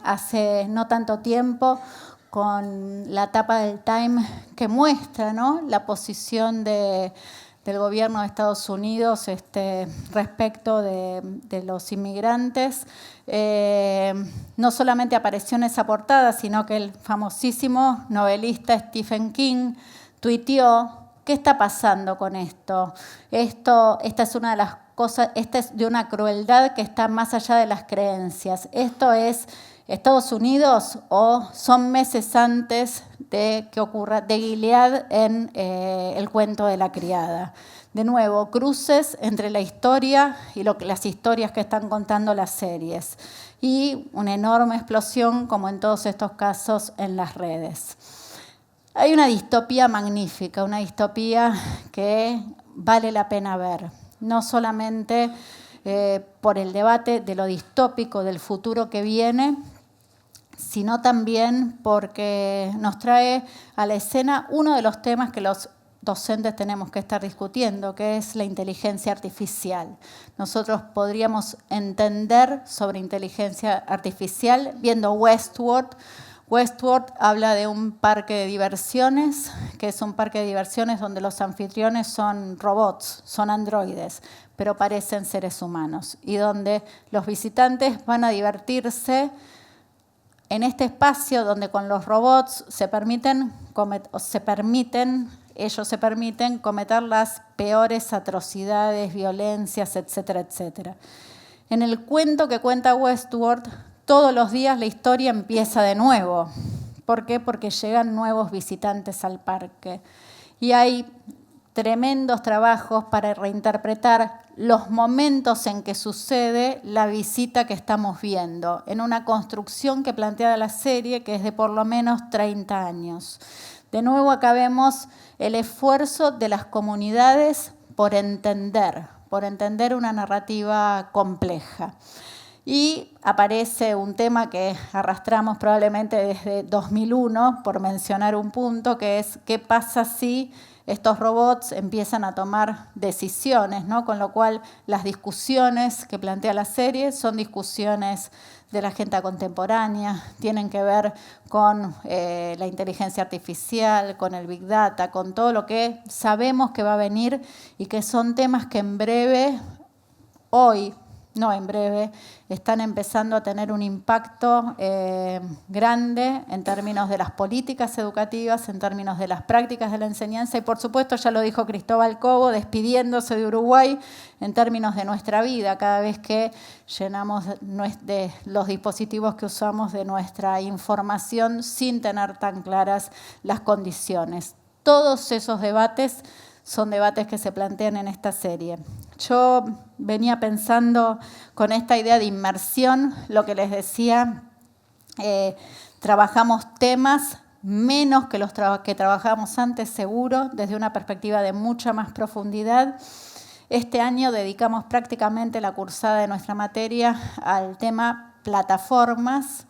hace no tanto tiempo, con la tapa del Time que muestra, ¿no?, la posición del gobierno de Estados Unidos respecto de los inmigrantes. No solamente apareció en esa portada, sino que el famosísimo novelista Stephen King tuiteó: ¿qué está pasando con esto? Esta es una de las cosas, esta es de una crueldad que está más allá de las creencias. ¿Esto es Estados Unidos o son meses antes de que ocurra de Gilead en El cuento de la criada? De nuevo, cruces entre la historia y las historias que están contando las series. Y una enorme explosión, como en todos estos casos, en las redes. Hay una distopía magnífica, una distopía que vale la pena ver. No solamente por el debate de lo distópico del futuro que viene, sino también porque nos trae a la escena uno de los temas que los docentes tenemos que estar discutiendo, que es la inteligencia artificial. Nosotros podríamos entender sobre inteligencia artificial viendo Westworld. Westworld habla de un parque de diversiones, que es un parque de diversiones donde los anfitriones son robots, son androides, pero parecen seres humanos, y donde los visitantes van a divertirse en este espacio donde con los robots ellos se permiten cometer las peores atrocidades, violencias, etcétera, etcétera. En el cuento que cuenta Westworld, todos los días la historia empieza de nuevo. ¿Por qué? Porque llegan nuevos visitantes al parque. Y hay tremendos trabajos para reinterpretar los momentos en que sucede la visita que estamos viendo, en una construcción que plantea la serie que es de por lo menos 30 años. De nuevo, acá vemos el esfuerzo de las comunidades por entender una narrativa compleja. Y aparece un tema que arrastramos probablemente desde 2001, por mencionar un punto, que es qué pasa si estos robots empiezan a tomar decisiones, ¿no? Con lo cual las discusiones que plantea la serie son discusiones de la agenda contemporánea, tienen que ver con la inteligencia artificial, con el Big Data, con todo lo que sabemos que va a venir y que son temas que en breve, hoy, no en breve, están empezando a tener un impacto grande en términos de las políticas educativas, en términos de las prácticas de la enseñanza y, por supuesto, ya lo dijo Cristóbal Cobo, despidiéndose de Uruguay en términos de nuestra vida, cada vez que llenamos de los dispositivos que usamos de nuestra información sin tener tan claras las condiciones. Todos esos debates son debates que se plantean en esta serie. Yo venía pensando con esta idea de inmersión, lo que les decía, trabajamos temas menos que los que trabajábamos antes, seguro, desde una perspectiva de mucha más profundidad. Este año dedicamos prácticamente la cursada de nuestra materia al tema plataformas,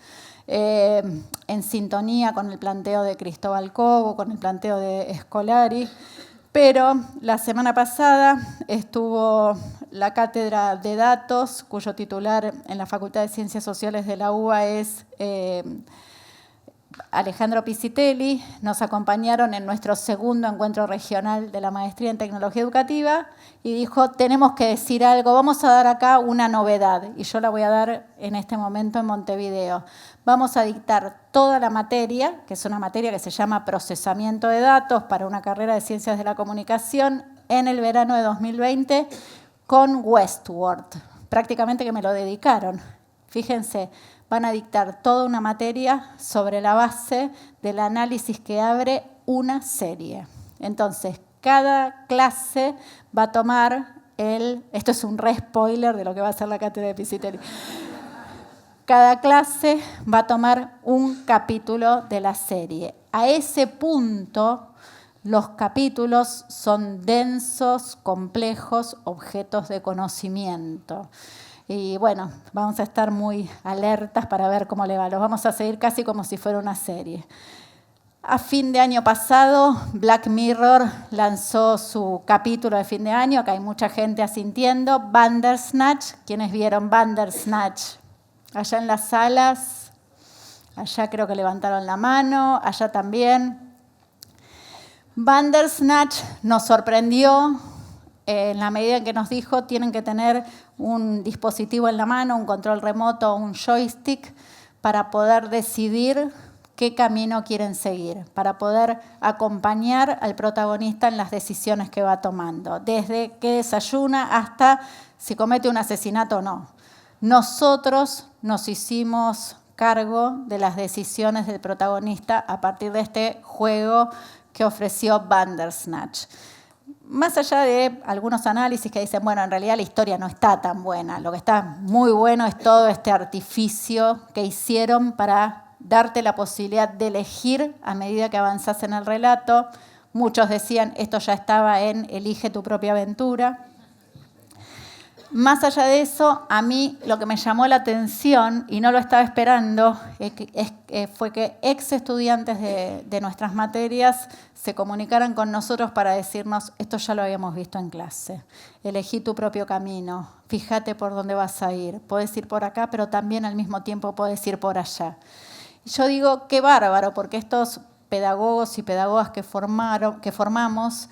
en sintonía con el planteo de Cristóbal Cobo, con el planteo de Scolari. Pero la semana pasada estuvo la cátedra de datos, cuyo titular en la Facultad de Ciencias Sociales de la UBA es Alejandro Pisitelli. Nos acompañaron en nuestro segundo encuentro regional de la Maestría en Tecnología Educativa y dijo, tenemos que decir algo, vamos a dar acá una novedad, y yo la voy a dar en este momento en Montevideo. Vamos a dictar toda la materia, que es una materia que se llama Procesamiento de Datos para una carrera de Ciencias de la Comunicación, en el verano de 2020 con Westword. Prácticamente que me lo dedicaron. Fíjense, van a dictar toda una materia sobre la base del análisis que abre una serie. Entonces, cada clase va a tomar esto es un re spoiler de lo que va a ser la cátedra de Pisitelli. Cada clase va a tomar un capítulo de la serie. A ese punto, los capítulos son densos, complejos, objetos de conocimiento. Y bueno, vamos a estar muy alertas para ver cómo le va. Los vamos a seguir casi como si fuera una serie. A fin de año pasado, Black Mirror lanzó su capítulo de fin de año. Acá hay mucha gente asintiendo. Bandersnatch. ¿Quiénes vieron Bandersnatch? Allá en las salas, allá creo que levantaron la mano, allá también. Bandersnatch nos sorprendió en la medida en que nos dijo tienen que tener un dispositivo en la mano, un control remoto, un joystick, para poder decidir qué camino quieren seguir, para poder acompañar al protagonista en las decisiones que va tomando, desde que desayuna hasta si comete un asesinato o no. Nosotros nos hicimos cargo de las decisiones del protagonista a partir de este juego que ofreció Bandersnatch. Más allá de algunos análisis que dicen, bueno, en realidad la historia no está tan buena, lo que está muy bueno es todo este artificio que hicieron para darte la posibilidad de elegir a medida que avanzás en el relato. Muchos decían, esto ya estaba en Elige tu propia aventura. Más allá de eso, a mí lo que me llamó la atención, y no lo estaba esperando, fue que ex estudiantes de nuestras materias se comunicaran con nosotros para decirnos, esto ya lo habíamos visto en clase, elegí tu propio camino, fíjate por dónde vas a ir, podés ir por acá, pero también al mismo tiempo podés ir por allá. Y yo digo, qué bárbaro, porque estos pedagogos y pedagogas que formamos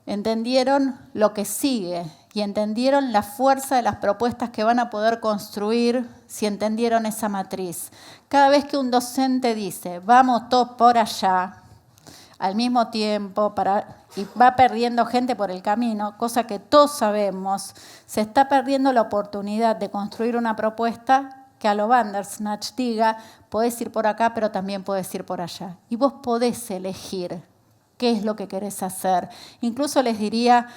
entendieron lo que sigue y entendieron la fuerza de las propuestas que van a poder construir si entendieron esa matriz. Cada vez que un docente dice, vamos todos por allá, al mismo tiempo, y va perdiendo gente por el camino, cosa que todos sabemos, se está perdiendo la oportunidad de construir una propuesta que a lo Bandersnatch diga, podés ir por acá, pero también podés ir por allá. Y vos podés elegir qué es lo que querés hacer. Incluso les diría,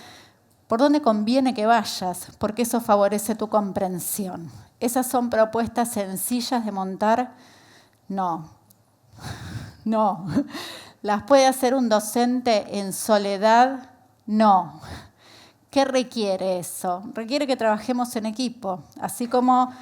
por dónde conviene que vayas, porque eso favorece tu comprensión. ¿Esas son propuestas sencillas de montar? No. ¿Las puede hacer un docente en soledad? No. ¿Qué requiere eso? Requiere que trabajemos en equipo, así como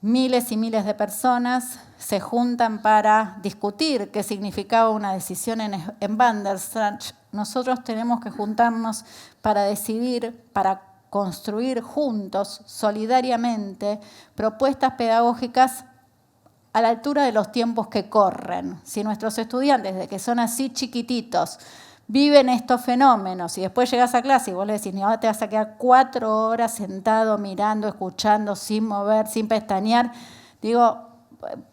miles y miles de personas se juntan para discutir qué significaba una decisión en Bandersnatch. Nosotros tenemos que juntarnos para decidir, para construir juntos, solidariamente, propuestas pedagógicas a la altura de los tiempos que corren. Si nuestros estudiantes, desde que son así chiquititos, viven estos fenómenos y después llegas a clase y vos le decís, ni ahora te vas a quedar 4 horas sentado, mirando, escuchando, sin mover, sin pestañear, digo,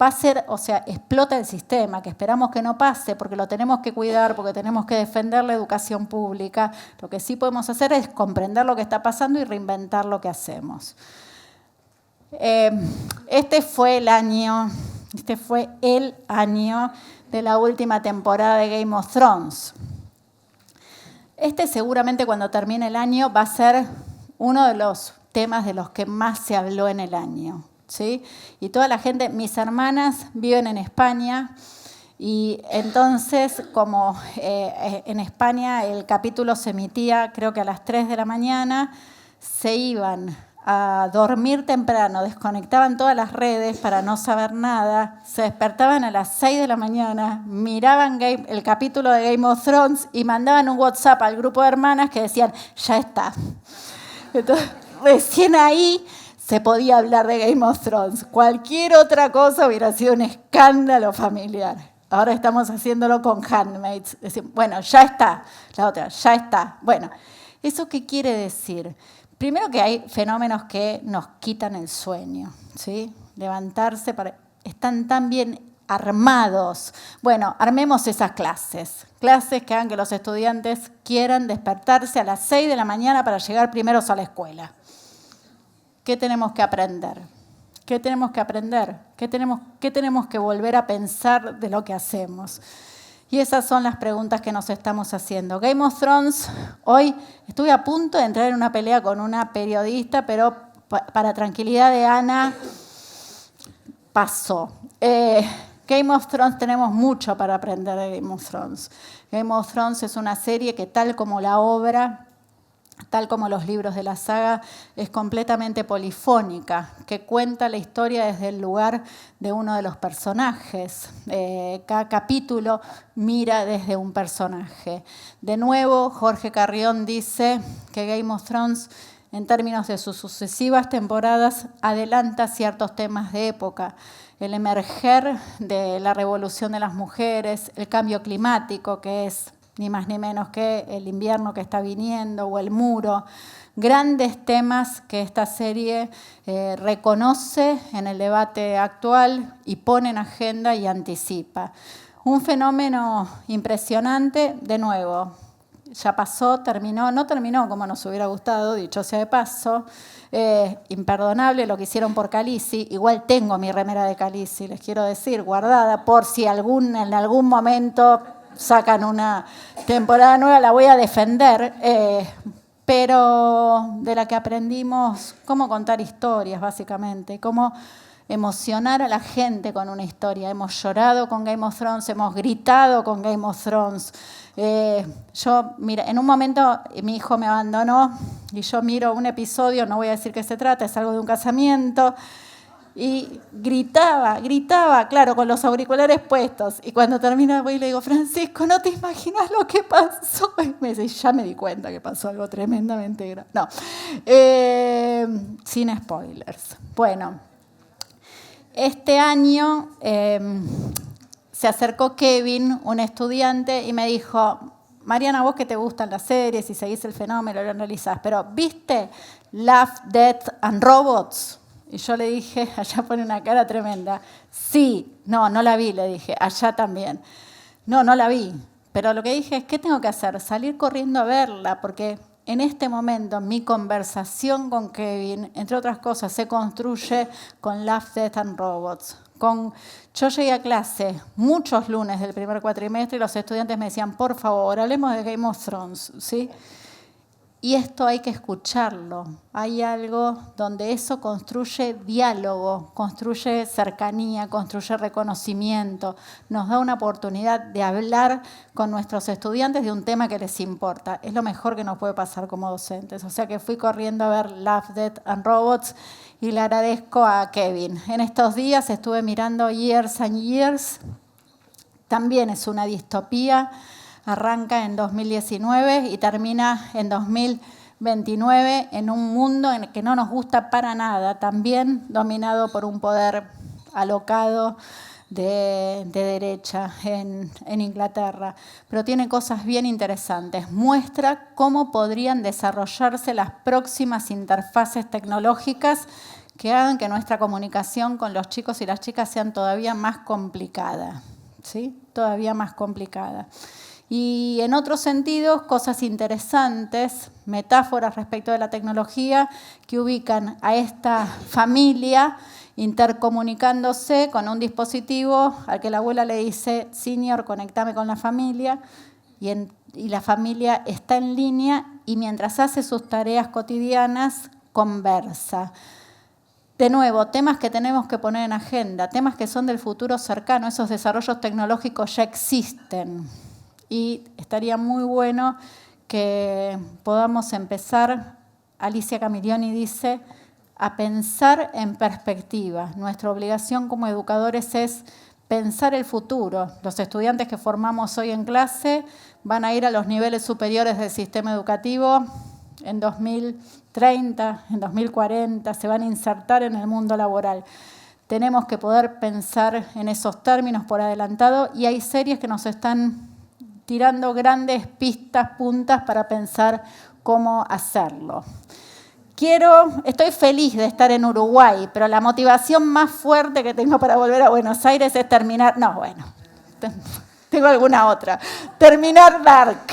va a ser, o sea, explota el sistema, que esperamos que no pase porque lo tenemos que cuidar, porque tenemos que defender la educación pública. Lo que sí podemos hacer es comprender lo que está pasando y reinventar lo que hacemos. Este fue el año de la última temporada de Game of Thrones. Seguramente cuando termine el año va a ser uno de los temas de los que más se habló en el año, ¿sí? Y toda la gente, mis hermanas viven en España y entonces como en España el capítulo se emitía creo que a las 3 de la mañana, se iban a dormir temprano, desconectaban todas las redes para no saber nada, se despertaban a las 6 de la mañana, miraban el capítulo de Game of Thrones y mandaban un WhatsApp al grupo de hermanas que decían, ya está. Entonces, recién ahí se podía hablar de Game of Thrones. Cualquier otra cosa hubiera sido un escándalo familiar. Ahora estamos haciéndolo con Handmaids. Decimos, bueno, ya está. La otra, ya está. Bueno, ¿eso qué quiere decir? Primero que hay fenómenos que nos quitan el sueño, ¿sí? Levantarse, están tan bien armados. Bueno, armemos esas clases que hagan que los estudiantes quieran despertarse a las 6 de la mañana para llegar primeros a la escuela. ¿Qué tenemos que aprender? ¿Qué tenemos que aprender? ¿Qué tenemos que volver a pensar de lo que hacemos? Y esas son las preguntas que nos estamos haciendo. Game of Thrones, hoy estuve a punto de entrar en una pelea con una periodista, pero para tranquilidad de Ana, pasó. Game of Thrones, tenemos mucho para aprender de Game of Thrones. Game of Thrones es una serie que tal como la obra, tal como los libros de la saga, es completamente polifónica, que cuenta la historia desde el lugar de uno de los personajes. Cada capítulo mira desde un personaje. De nuevo, Jorge Carrión dice que Game of Thrones, en términos de sus sucesivas temporadas, adelanta ciertos temas de época. El emerger de la revolución de las mujeres, el cambio climático, que es ni más ni menos que el invierno que está viniendo o el muro. Grandes temas que esta serie reconoce en el debate actual y pone en agenda y anticipa. Un fenómeno impresionante, de nuevo, ya pasó, terminó, no terminó como nos hubiera gustado, dicho sea de paso, imperdonable lo que hicieron por Khaleesi. Igual tengo mi remera de Khaleesi, les quiero decir, guardada por si en algún momento sacan una temporada nueva, la voy a defender, pero de la que aprendimos cómo contar historias, básicamente, cómo emocionar a la gente con una historia. Hemos llorado con Game of Thrones, hemos gritado con Game of Thrones. Mira, en un momento mi hijo me abandonó y yo miro un episodio, no voy a decir qué se trata, es algo de un casamiento, y gritaba, claro, con los auriculares puestos. Y cuando termina voy y le digo, Francisco, ¿no te imaginas lo que pasó? Y me dice, ya me di cuenta que pasó algo tremendamente grave. No, sin spoilers. Bueno, este año se acercó Kevin, un estudiante, y me dijo, Mariana, vos que te gustan las series y seguís el fenómeno, lo analizás, pero ¿viste Love, Death and Robots? Y yo le dije, allá pone una cara tremenda, sí, no la vi, le dije, allá también. No la vi, pero lo que dije es, ¿qué tengo que hacer? Salir corriendo a verla, porque en este momento mi conversación con Kevin, entre otras cosas, se construye con Love, Death and Robots. Yo llegué a clase muchos lunes del primer cuatrimestre y los estudiantes me decían, por favor, hablemos de Game of Thrones, ¿sí? Y esto hay que escucharlo. Hay algo donde eso construye diálogo, construye cercanía, construye reconocimiento, nos da una oportunidad de hablar con nuestros estudiantes de un tema que les importa. Es lo mejor que nos puede pasar como docentes. O sea que fui corriendo a ver Love, Death and Robots y le agradezco a Kevin. En estos días estuve mirando Years and Years. También es una distopía. Arranca en 2019 y termina en 2029 en un mundo en el que no nos gusta para nada, también dominado por un poder alocado de derecha en Inglaterra, pero tiene cosas bien interesantes. Muestra cómo podrían desarrollarse las próximas interfaces tecnológicas que hagan que nuestra comunicación con los chicos y las chicas sean todavía más complicada, ¿sí? Todavía más complicada. Y en otros sentidos, cosas interesantes, metáforas respecto de la tecnología que ubican a esta familia intercomunicándose con un dispositivo al que la abuela le dice, Senior, conectame con la familia, y la familia está en línea y mientras hace sus tareas cotidianas, conversa. De nuevo, temas que tenemos que poner en agenda, temas que son del futuro cercano, esos desarrollos tecnológicos ya existen. Y estaría muy bueno que podamos empezar, Alicia Camillioni dice, a pensar en perspectiva. Nuestra obligación como educadores es pensar el futuro. Los estudiantes que formamos hoy en clase van a ir a los niveles superiores del sistema educativo en 2030, en 2040, se van a insertar en el mundo laboral. Tenemos que poder pensar en esos términos por adelantado y hay series que nos están tirando grandes pistas, puntas para pensar cómo hacerlo. Estoy feliz de estar en Uruguay, pero la motivación más fuerte que tengo para volver a Buenos Aires es terminar, no, bueno, tengo alguna otra, terminar Dark.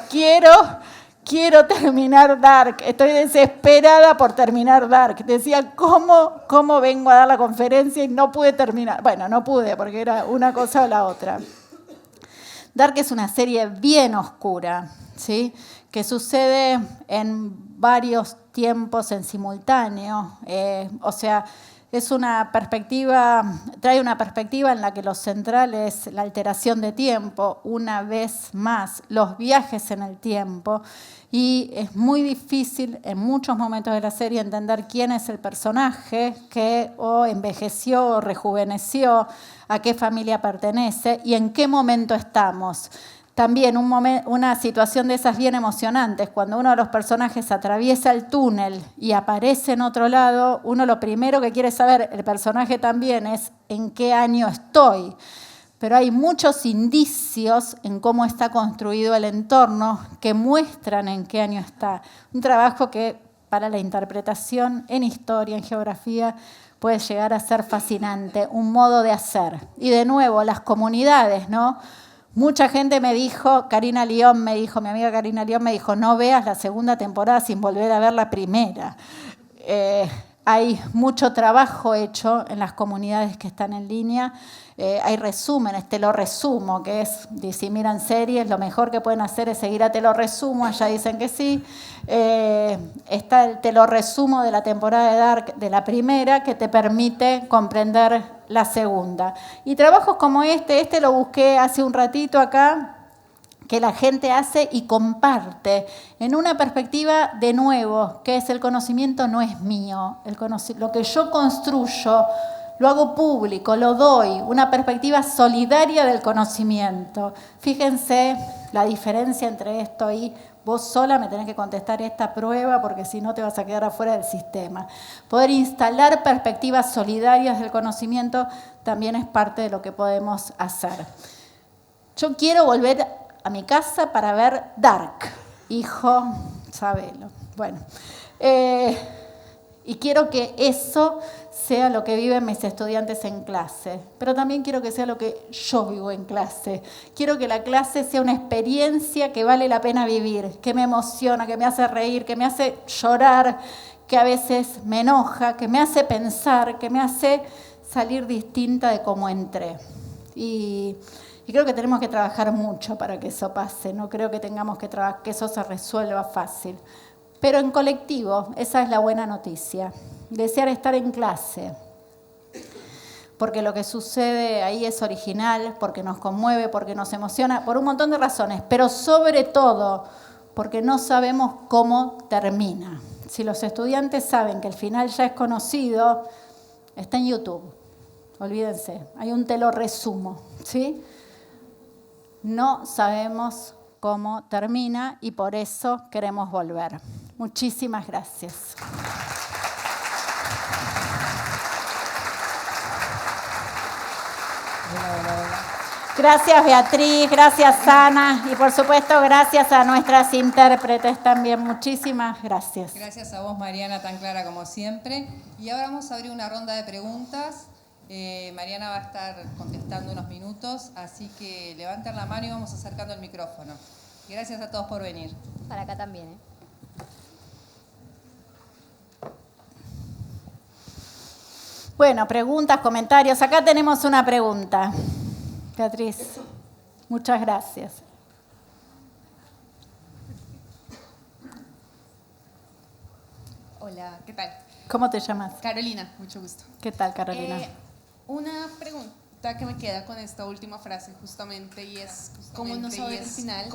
Quiero terminar Dark, estoy desesperada por terminar Dark. Decía, ¿cómo vengo a dar la conferencia y no pude terminar? Bueno, no pude porque era una cosa o la otra. Dark es una serie bien oscura, ¿sí? Que sucede en varios tiempos en simultáneo. O sea, es una perspectiva, trae una perspectiva en la que lo central es la alteración de tiempo, una vez más, los viajes en el tiempo. Y es muy difícil en muchos momentos de la serie entender quién es el personaje que o envejeció o rejuveneció, a qué familia pertenece y en qué momento estamos. También una situación de esas bien emocionantes, cuando uno de los personajes atraviesa el túnel y aparece en otro lado, uno lo primero que quiere saber, el personaje también, es en qué año estoy. Pero hay muchos indicios en cómo está construido el entorno que muestran en qué año está. Un trabajo que para la interpretación en historia, en geografía, puede llegar a ser fascinante, un modo de hacer. Y de nuevo, las comunidades, ¿no? Mucha gente me dijo, mi amiga Karina León me dijo, no veas la segunda temporada sin volver a ver la primera. Hay mucho trabajo hecho en las comunidades que están en línea. Hay resúmenes, te lo resumo, que es, si miran series, lo mejor que pueden hacer es seguir a te lo resumo, allá dicen que sí. Está el te lo resumo de la temporada de Dark, de la primera, que te permite comprender la segunda. Y trabajos como este lo busqué hace un ratito acá, que la gente hace y comparte en una perspectiva de nuevo, que es el conocimiento no es mío, lo que yo construyo lo hago público, lo doy, una perspectiva solidaria del conocimiento. Fíjense la diferencia entre esto y vos sola me tenés que contestar esta prueba porque si no te vas a quedar afuera del sistema. Poder instalar perspectivas solidarias del conocimiento también es parte de lo que podemos hacer. Yo quiero volver a mi casa para ver Dark. Hijo, sabelo. Bueno, y quiero que eso sea lo que viven mis estudiantes en clase, pero también quiero que sea lo que yo vivo en clase. Quiero que la clase sea una experiencia que vale la pena vivir, que me emociona, que me hace reír, que me hace llorar, que a veces me enoja, que me hace pensar, que me hace salir distinta de cómo entré. Y creo que tenemos que trabajar mucho para que eso pase. No creo que tengamos que eso se resuelva fácil. Pero en colectivo, esa es la buena noticia. Desear estar en clase. Porque lo que sucede ahí es original, porque nos conmueve, porque nos emociona, por un montón de razones. Pero sobre todo, porque no sabemos cómo termina. Si los estudiantes saben que el final ya es conocido, está en YouTube. Olvídense, hay un te lo resumo, ¿sí? No sabemos cómo termina y por eso queremos volver. Muchísimas gracias. Gracias Beatriz, gracias Ana y por supuesto gracias a nuestras intérpretes también. Muchísimas gracias. Gracias a vos Mariana, tan clara como siempre. Y ahora vamos a abrir una ronda de preguntas. Mariana va a estar contestando unos minutos, así que levanten la mano y vamos acercando el micrófono. Gracias a todos por venir. Para acá también, ¿eh? Bueno, preguntas, comentarios. Acá tenemos una pregunta. Beatriz, muchas gracias. Hola, ¿qué tal? ¿Cómo te llamas? Carolina, mucho gusto. ¿Qué tal, Carolina? Una pregunta que me queda con esta última frase justamente y es ¿cómo no saber el final?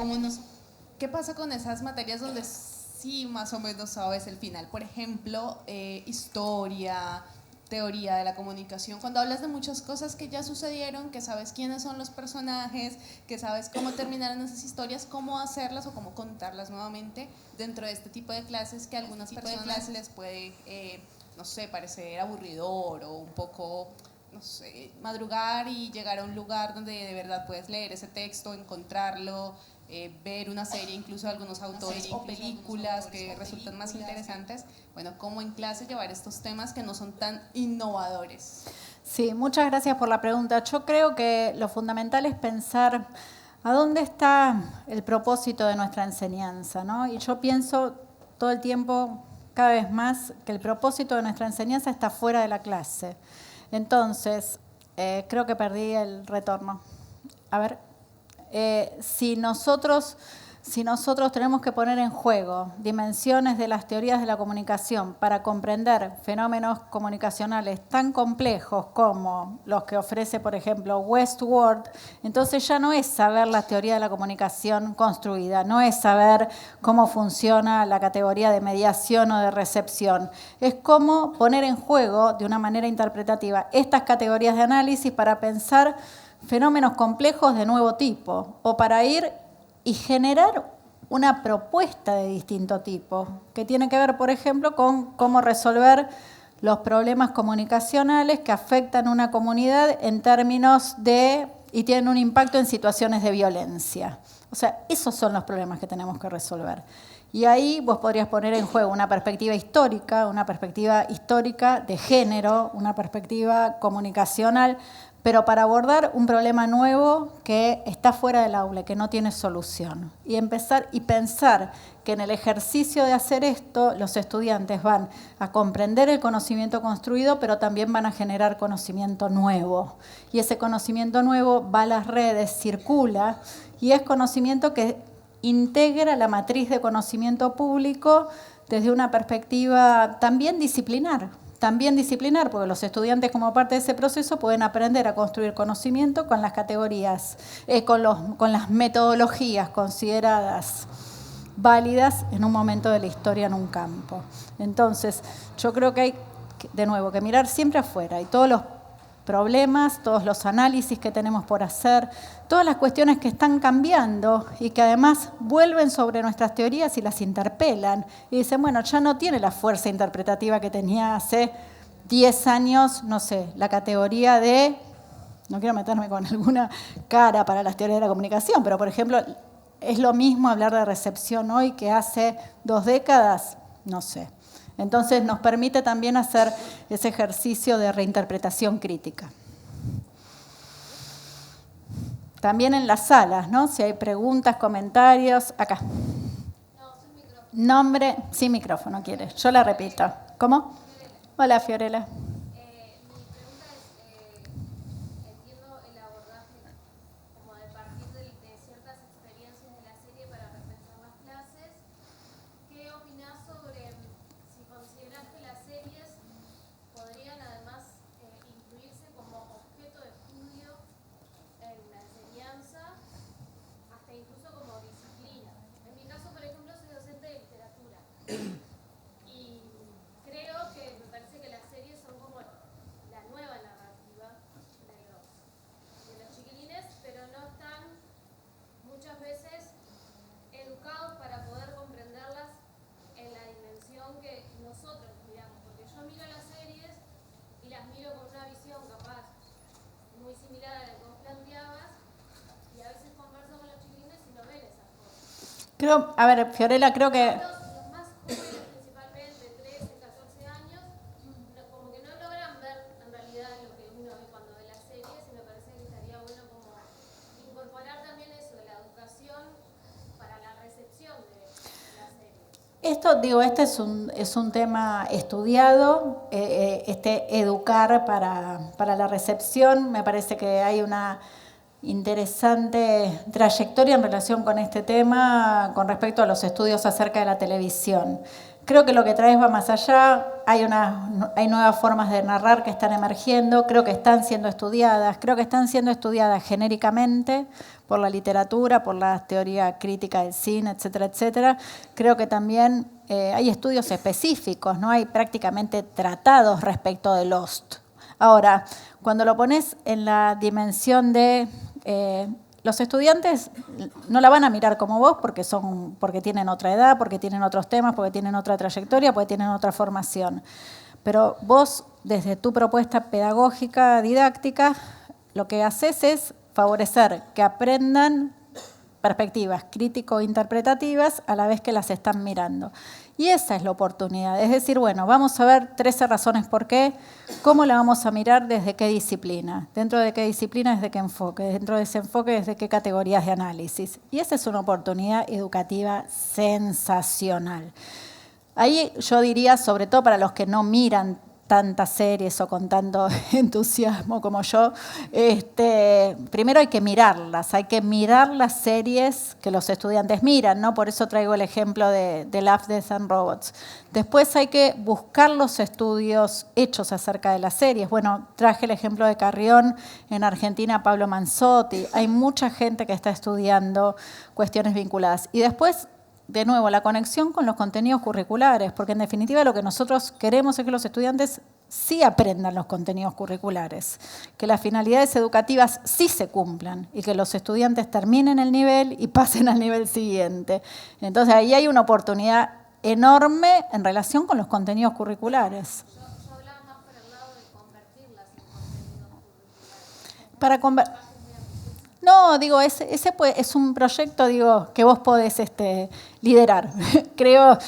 ¿Qué pasa con esas materias donde sí más o menos sabes el final? Por ejemplo, historia, teoría de la comunicación, cuando hablas de muchas cosas que ya sucedieron, que sabes quiénes son los personajes, que sabes cómo terminaron esas historias, cómo hacerlas o cómo contarlas nuevamente dentro de este tipo de clases que a algunas personas les puede, no sé, parecer aburridor o un poco, no sé, madrugar y llegar a un lugar donde de verdad puedes leer ese texto, encontrarlo, ver una serie, incluso algunos autores o películas que resultan más interesantes. Bueno, cómo en clase llevar estos temas que no son tan innovadores. Sí, muchas gracias por la pregunta. Yo creo que lo fundamental es pensar a dónde está el propósito de nuestra enseñanza, ¿no? Y yo pienso todo el tiempo, cada vez más, que el propósito de nuestra enseñanza está fuera de la clase. Entonces, creo que perdí el retorno. A ver, si nosotros tenemos que poner en juego dimensiones de las teorías de la comunicación para comprender fenómenos comunicacionales tan complejos como los que ofrece, por ejemplo, Westworld, entonces ya no es saber la teoría de la comunicación construida, no es saber cómo funciona la categoría de mediación o de recepción, es cómo poner en juego de una manera interpretativa estas categorías de análisis para pensar fenómenos complejos de nuevo tipo o para ir y generar una propuesta de distinto tipo que tiene que ver, por ejemplo, con cómo resolver los problemas comunicacionales que afectan a una comunidad en términos de y tienen un impacto en situaciones de violencia. O sea, esos son los problemas que tenemos que resolver. Y ahí vos podrías poner en juego una perspectiva histórica de género, una perspectiva comunicacional, pero para abordar un problema nuevo que está fuera del aula, que no tiene solución. Y pensar que en el ejercicio de hacer esto, los estudiantes van a comprender el conocimiento construido, pero también van a generar conocimiento nuevo. Y ese conocimiento nuevo va a las redes, circula, y es conocimiento que integra la matriz de conocimiento público desde una perspectiva también disciplinar, porque los estudiantes como parte de ese proceso pueden aprender a construir conocimiento con las categorías, con las metodologías consideradas válidas en un momento de la historia en un campo. Entonces, yo creo que hay, de nuevo, que mirar siempre afuera y todos los problemas, todos los análisis que tenemos por hacer, todas las cuestiones que están cambiando y que además vuelven sobre nuestras teorías y las interpelan y dicen, bueno, ya no tiene la fuerza interpretativa que tenía hace 10 años, no sé, la categoría de, no quiero meterme con alguna cara para las teorías de la comunicación, pero por ejemplo, ¿es lo mismo hablar de recepción hoy que hace 2 décadas? No sé. Entonces nos permite también hacer ese ejercicio de reinterpretación crítica. También en las salas, ¿no? Si hay preguntas, comentarios, acá. No, sin micrófono. Nombre, sin micrófono, ¿quieres? Yo la repito. ¿Cómo? Hola, Fiorella. Y creo que me parece que las series son A ver, Fiorella, creo que... Esto, digo, este es un tema estudiado, educar para la recepción. Me parece que hay una interesante trayectoria en relación con este tema con respecto a los estudios acerca de la televisión. Creo que lo que traes va más allá, hay nuevas formas de narrar que están emergiendo, creo que están siendo estudiadas genéricamente por la literatura, por la teoría crítica del cine, etcétera, etcétera. Creo que también hay estudios específicos, ¿no? Hay prácticamente tratados respecto de Lost. Ahora, cuando lo pones en la dimensión de... los estudiantes no la van a mirar como vos porque tienen otra edad, porque tienen otros temas, porque tienen otra trayectoria, porque tienen otra formación. Pero vos, desde tu propuesta pedagógica, didáctica, lo que haces es favorecer que aprendan perspectivas crítico-interpretativas a la vez que las están mirando. Y esa es la oportunidad. Es decir, bueno, vamos a ver 13 razones por qué, cómo la vamos a mirar, desde qué disciplina, dentro de qué disciplina, desde qué enfoque, dentro de ese enfoque, desde qué categorías de análisis. Y esa es una oportunidad educativa sensacional. Ahí yo diría, sobre todo para los que no miran tantas series o con tanto entusiasmo como yo, primero hay que mirar las series que los estudiantes miran, ¿no? Por eso traigo el ejemplo de Love, Death and Robots. Después hay que buscar los estudios hechos acerca de las series. Bueno, traje el ejemplo de Carrión, en Argentina Pablo Manzotti. Hay mucha gente que está estudiando cuestiones vinculadas. Y después, de nuevo, la conexión con los contenidos curriculares, porque en definitiva lo que nosotros queremos es que los estudiantes sí aprendan los contenidos curriculares, que las finalidades educativas sí se cumplan y que los estudiantes terminen el nivel y pasen al nivel siguiente. Entonces ahí hay una oportunidad enorme en relación con los contenidos curriculares. Yo hablaba más por el lado de convertirlas en contenidos curriculares. No, digo, ese es un proyecto, digo, que vos podés liderar. Creo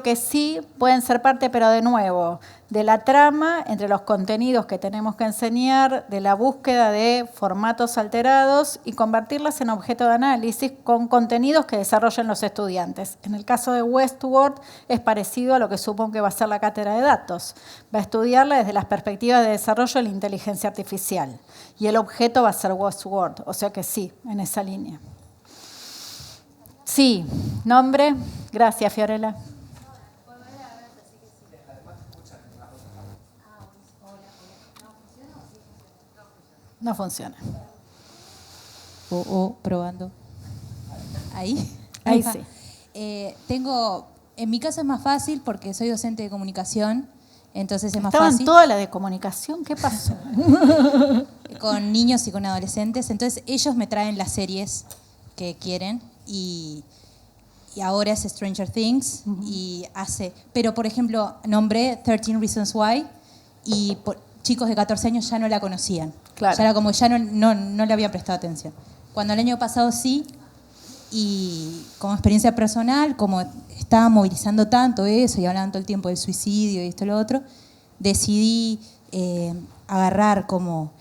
que sí pueden ser parte, pero de nuevo, de la trama entre los contenidos que tenemos que enseñar, de la búsqueda de formatos alterados y convertirlas en objeto de análisis con contenidos que desarrollen los estudiantes. En el caso de Westworld es parecido a lo que supongo que va a ser la cátedra de datos. Va a estudiarla desde las perspectivas de desarrollo de la inteligencia artificial y el objeto va a ser Westworld, o sea que sí, en esa línea. Sí, nombre. Gracias, Fiorella. No funciona. Probando. Ahí sí. En mi caso es más fácil porque soy docente de comunicación, entonces es más Estaban fácil. toda la de comunicación, ¿qué pasó? Con niños y con adolescentes, entonces ellos me traen las series que quieren y ahora es Stranger Things y pero por ejemplo, nombré 13 Reasons Why y chicos de 14 años ya no la conocían. Claro. Ya era como ya no le habían prestado atención. Cuando el año pasado sí, y como experiencia personal, como estaba movilizando tanto eso y hablaban todo el tiempo del suicidio y esto y lo otro, decidí agarrar como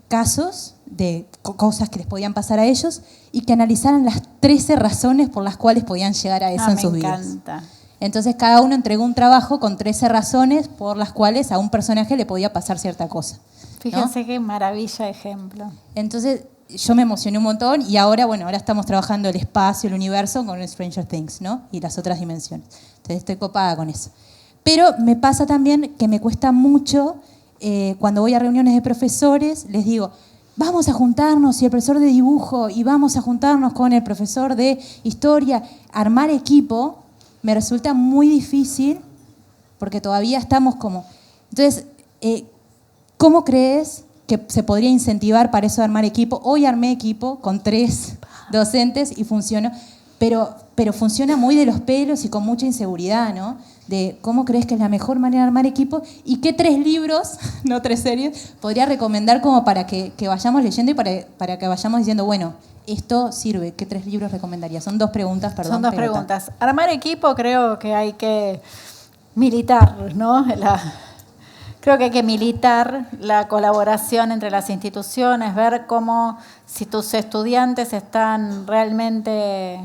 casos de cosas que les podían pasar a ellos y que analizaran las 13 razones por las cuales podían llegar a eso en sus vidas. Me encanta. Entonces cada uno entregó un trabajo con 13 razones por las cuales a un personaje le podía pasar cierta cosa, ¿no? Fíjense qué maravilla de ejemplo. Entonces yo me emocioné un montón y ahora estamos trabajando el espacio, el universo con Stranger Things, ¿no? Y las otras dimensiones. Entonces estoy copada con eso. Pero me pasa también que me cuesta mucho cuando voy a reuniones de profesores, les digo, vamos a juntarnos y el profesor de dibujo y vamos a juntarnos con el profesor de historia, armar equipo. Me resulta muy difícil porque todavía estamos como... Entonces, ¿cómo crees que se podría incentivar para eso de armar equipo? Hoy armé equipo con 3 docentes y funcionó, pero funciona muy de los pelos y con mucha inseguridad, ¿no? de cómo crees que es la mejor manera de armar equipo y qué 3 libros, no 3 series, podría recomendar como para que vayamos leyendo y para que vayamos diciendo, bueno, esto sirve. ¿Qué 3 libros recomendaría? Son 2 preguntas, perdón. Son 2 preguntas. Armar equipo creo que hay que militar, ¿no? Creo que hay que militar la colaboración entre las instituciones, ver cómo si tus estudiantes están realmente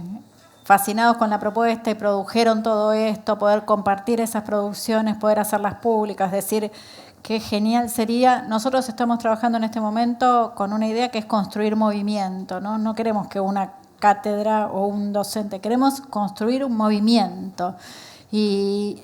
fascinados con la propuesta y produjeron todo esto, poder compartir esas producciones, poder hacerlas públicas, decir qué genial sería. Nosotros estamos trabajando en este momento con una idea que es construir movimiento, ¿no? No queremos que una cátedra o un docente, queremos construir un movimiento y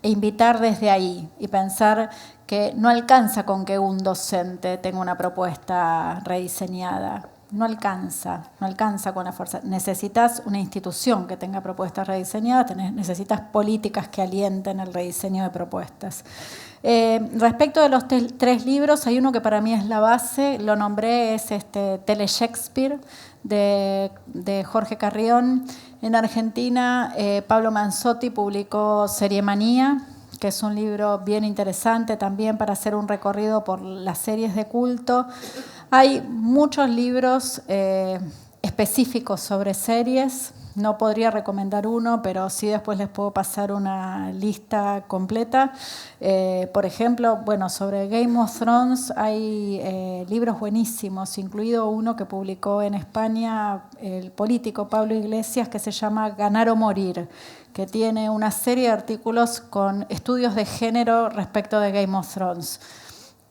invitar desde ahí y pensar que no alcanza con que un docente tenga una propuesta rediseñada. No alcanza con la fuerza. Necesitas una institución que tenga propuestas rediseñadas, necesitas políticas que alienten el rediseño de propuestas. Respecto de los 3 libros, hay uno que para mí es la base, lo nombré, es Tele Shakespeare, de Jorge Carrión. En Argentina, Pablo Manzotti publicó Seriemanía, que es un libro bien interesante también para hacer un recorrido por las series de culto. Hay muchos libros específicos sobre series. No podría recomendar uno, pero sí después les puedo pasar una lista completa. Por ejemplo, bueno, sobre Game of Thrones hay libros buenísimos, incluido uno que publicó en España el político Pablo Iglesias, que se llama Ganar o Morir, que tiene una serie de artículos con estudios de género respecto de Game of Thrones.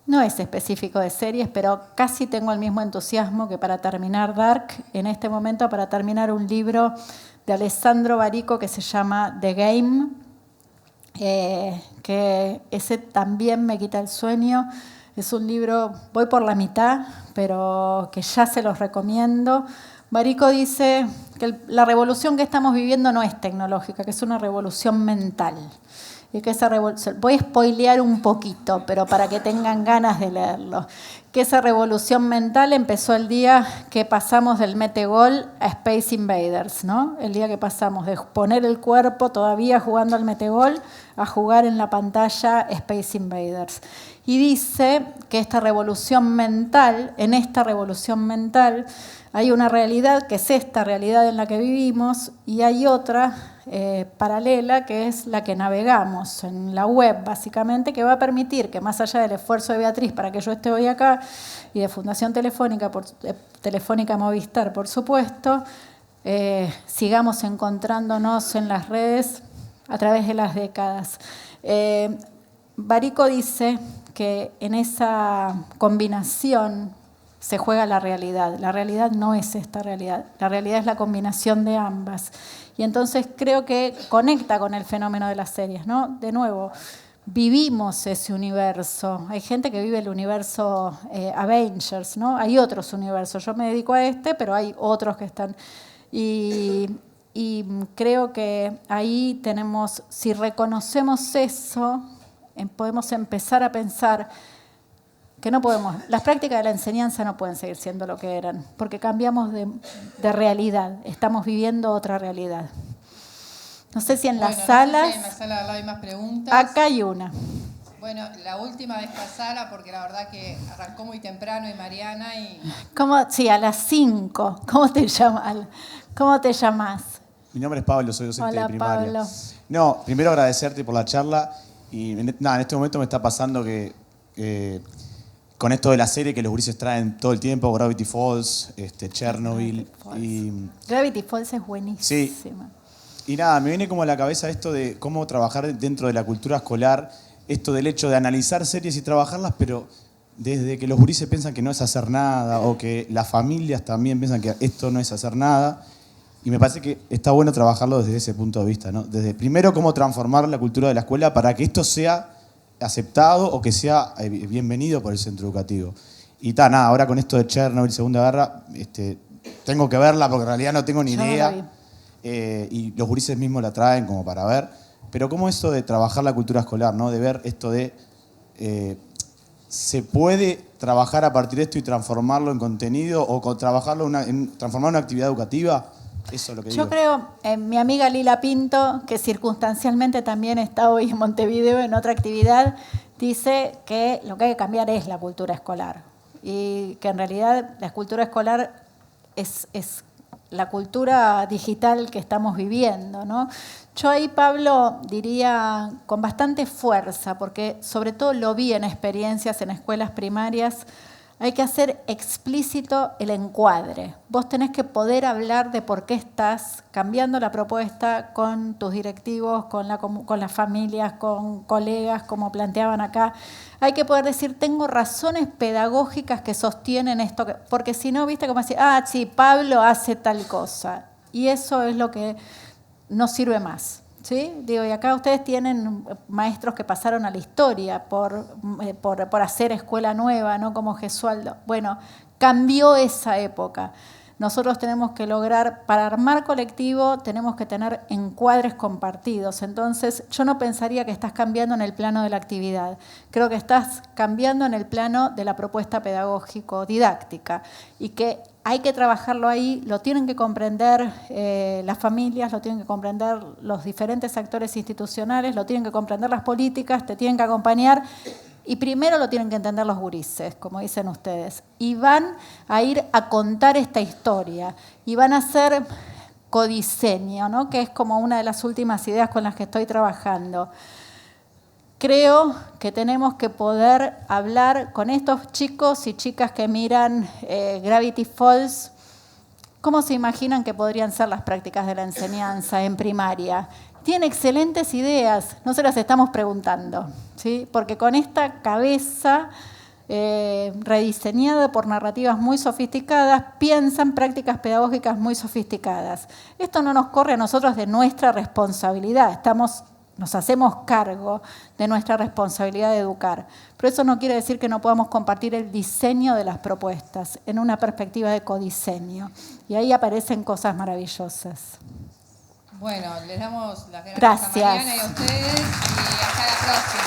No es específico de series, pero casi tengo el mismo entusiasmo que para terminar Dark, en este momento para terminar un libro de Alessandro Barico que se llama The Game, que ese también me quita el sueño. Es un libro, voy por la mitad, pero que ya se los recomiendo. Barico dice que la revolución que estamos viviendo no es tecnológica, que es una revolución mental. Y que esa revolución, voy a spoilear un poquito, pero para que tengan ganas de leerlo, que esa revolución mental empezó el día que pasamos del metegol a Space Invaders, ¿no? El día que pasamos de poner el cuerpo todavía jugando al metegol a jugar en la pantalla Space Invaders. Y dice que esta revolución mental, en esta revolución mental, hay una realidad que es esta realidad en la que vivimos y hay otra paralela que es la que navegamos en la web, básicamente, que va a permitir que más allá del esfuerzo de Beatriz para que yo esté hoy acá y de Fundación Telefónica, Telefónica Movistar, por supuesto, sigamos encontrándonos en las redes a través de las décadas. Barico dice que en esa combinación se juega la realidad. La realidad no es esta realidad. La realidad es la combinación de ambas. Y entonces creo que conecta con el fenómeno de las series, ¿no? De nuevo, vivimos ese universo. Hay gente que vive el universo Avengers, ¿no? Hay otros universos. Yo me dedico a este, pero hay otros que están... Y creo que ahí tenemos, si reconocemos eso, podemos empezar a pensar que no podemos, las prácticas de la enseñanza no pueden seguir siendo lo que eran, porque cambiamos de realidad, estamos viviendo otra realidad. No sé si en las salas... No sé si en la sala de al lado hay más preguntas. Acá hay una. Bueno, la última de esta sala, porque la verdad que arrancó muy temprano y Mariana y... Sí, a las 5. ¿Cómo te llamas? ¿Cómo te llamas? Mi nombre es Pablo, soy docente Hola, de primaria. Pablo. No, primero agradecerte por la charla y en este momento me está pasando que con esto de la serie que los gurises traen todo el tiempo, Gravity Falls, Chernobyl. Gravity Falls es buenísima. Sí. Y nada, me viene como a la cabeza esto de cómo trabajar dentro de la cultura escolar, esto del hecho de analizar series y trabajarlas, pero desde que los gurises piensan que no es hacer nada o que las familias también piensan que esto no es hacer nada. Y me parece que está bueno trabajarlo desde ese punto de vista, ¿no? Desde primero cómo transformar la cultura de la escuela para que esto sea aceptado o que sea bienvenido por el centro educativo. Y nada, ahora con esto de Chernobyl, Segunda Guerra, tengo que verla porque en realidad no tengo ni idea. Y los gurises mismos la traen como para ver. Pero cómo eso de trabajar la cultura escolar, ¿no? De ver esto de... ¿se puede trabajar a partir de esto y transformarlo en contenido o transformarlo transformarlo en una actividad educativa? Eso es lo que Yo digo. creo, mi amiga Lila Pinto, que circunstancialmente también está hoy en Montevideo en otra actividad, dice que lo que hay que cambiar es la cultura escolar y que en realidad la cultura escolar es la cultura digital que estamos viviendo, ¿no? Yo ahí, Pablo, diría con bastante fuerza, porque sobre todo lo vi en experiencias en escuelas primarias, hay que hacer explícito el encuadre. Vos tenés que poder hablar de por qué estás cambiando la propuesta con tus directivos, con las familias, con colegas, como planteaban acá. Hay que poder decir, tengo razones pedagógicas que sostienen esto, porque si no, viste como decir, sí, Pablo hace tal cosa. Y eso es lo que no sirve más. ¿Sí? Digo, y acá ustedes tienen maestros que pasaron a la historia por hacer escuela nueva, ¿no? Como Gesualdo. Bueno, cambió esa época. Nosotros tenemos que lograr, para armar colectivo, tenemos que tener encuadres compartidos. Entonces, yo no pensaría que estás cambiando en el plano de la actividad. Creo que estás cambiando en el plano de la propuesta pedagógico-didáctica y que hay que trabajarlo ahí, lo tienen que comprender las familias, lo tienen que comprender los diferentes actores institucionales, lo tienen que comprender las políticas, te tienen que acompañar y primero lo tienen que entender los gurises, como dicen ustedes. Y van a ir a contar esta historia y van a hacer codiseño, ¿no? Que es como una de las últimas ideas con las que estoy trabajando. Creo que tenemos que poder hablar con estos chicos y chicas que miran Gravity Falls. ¿Cómo se imaginan que podrían ser las prácticas de la enseñanza en primaria? Tienen excelentes ideas, no se las estamos preguntando, ¿sí? Porque con esta cabeza rediseñada por narrativas muy sofisticadas, piensan prácticas pedagógicas muy sofisticadas. Esto no nos corre a nosotros de nuestra responsabilidad, nos hacemos cargo de nuestra responsabilidad de educar. Pero eso no quiere decir que no podamos compartir el diseño de las propuestas en una perspectiva de codiseño. Y ahí aparecen cosas maravillosas. Bueno, les damos las gracias Gracias. a Mariana y a ustedes y hasta la próxima.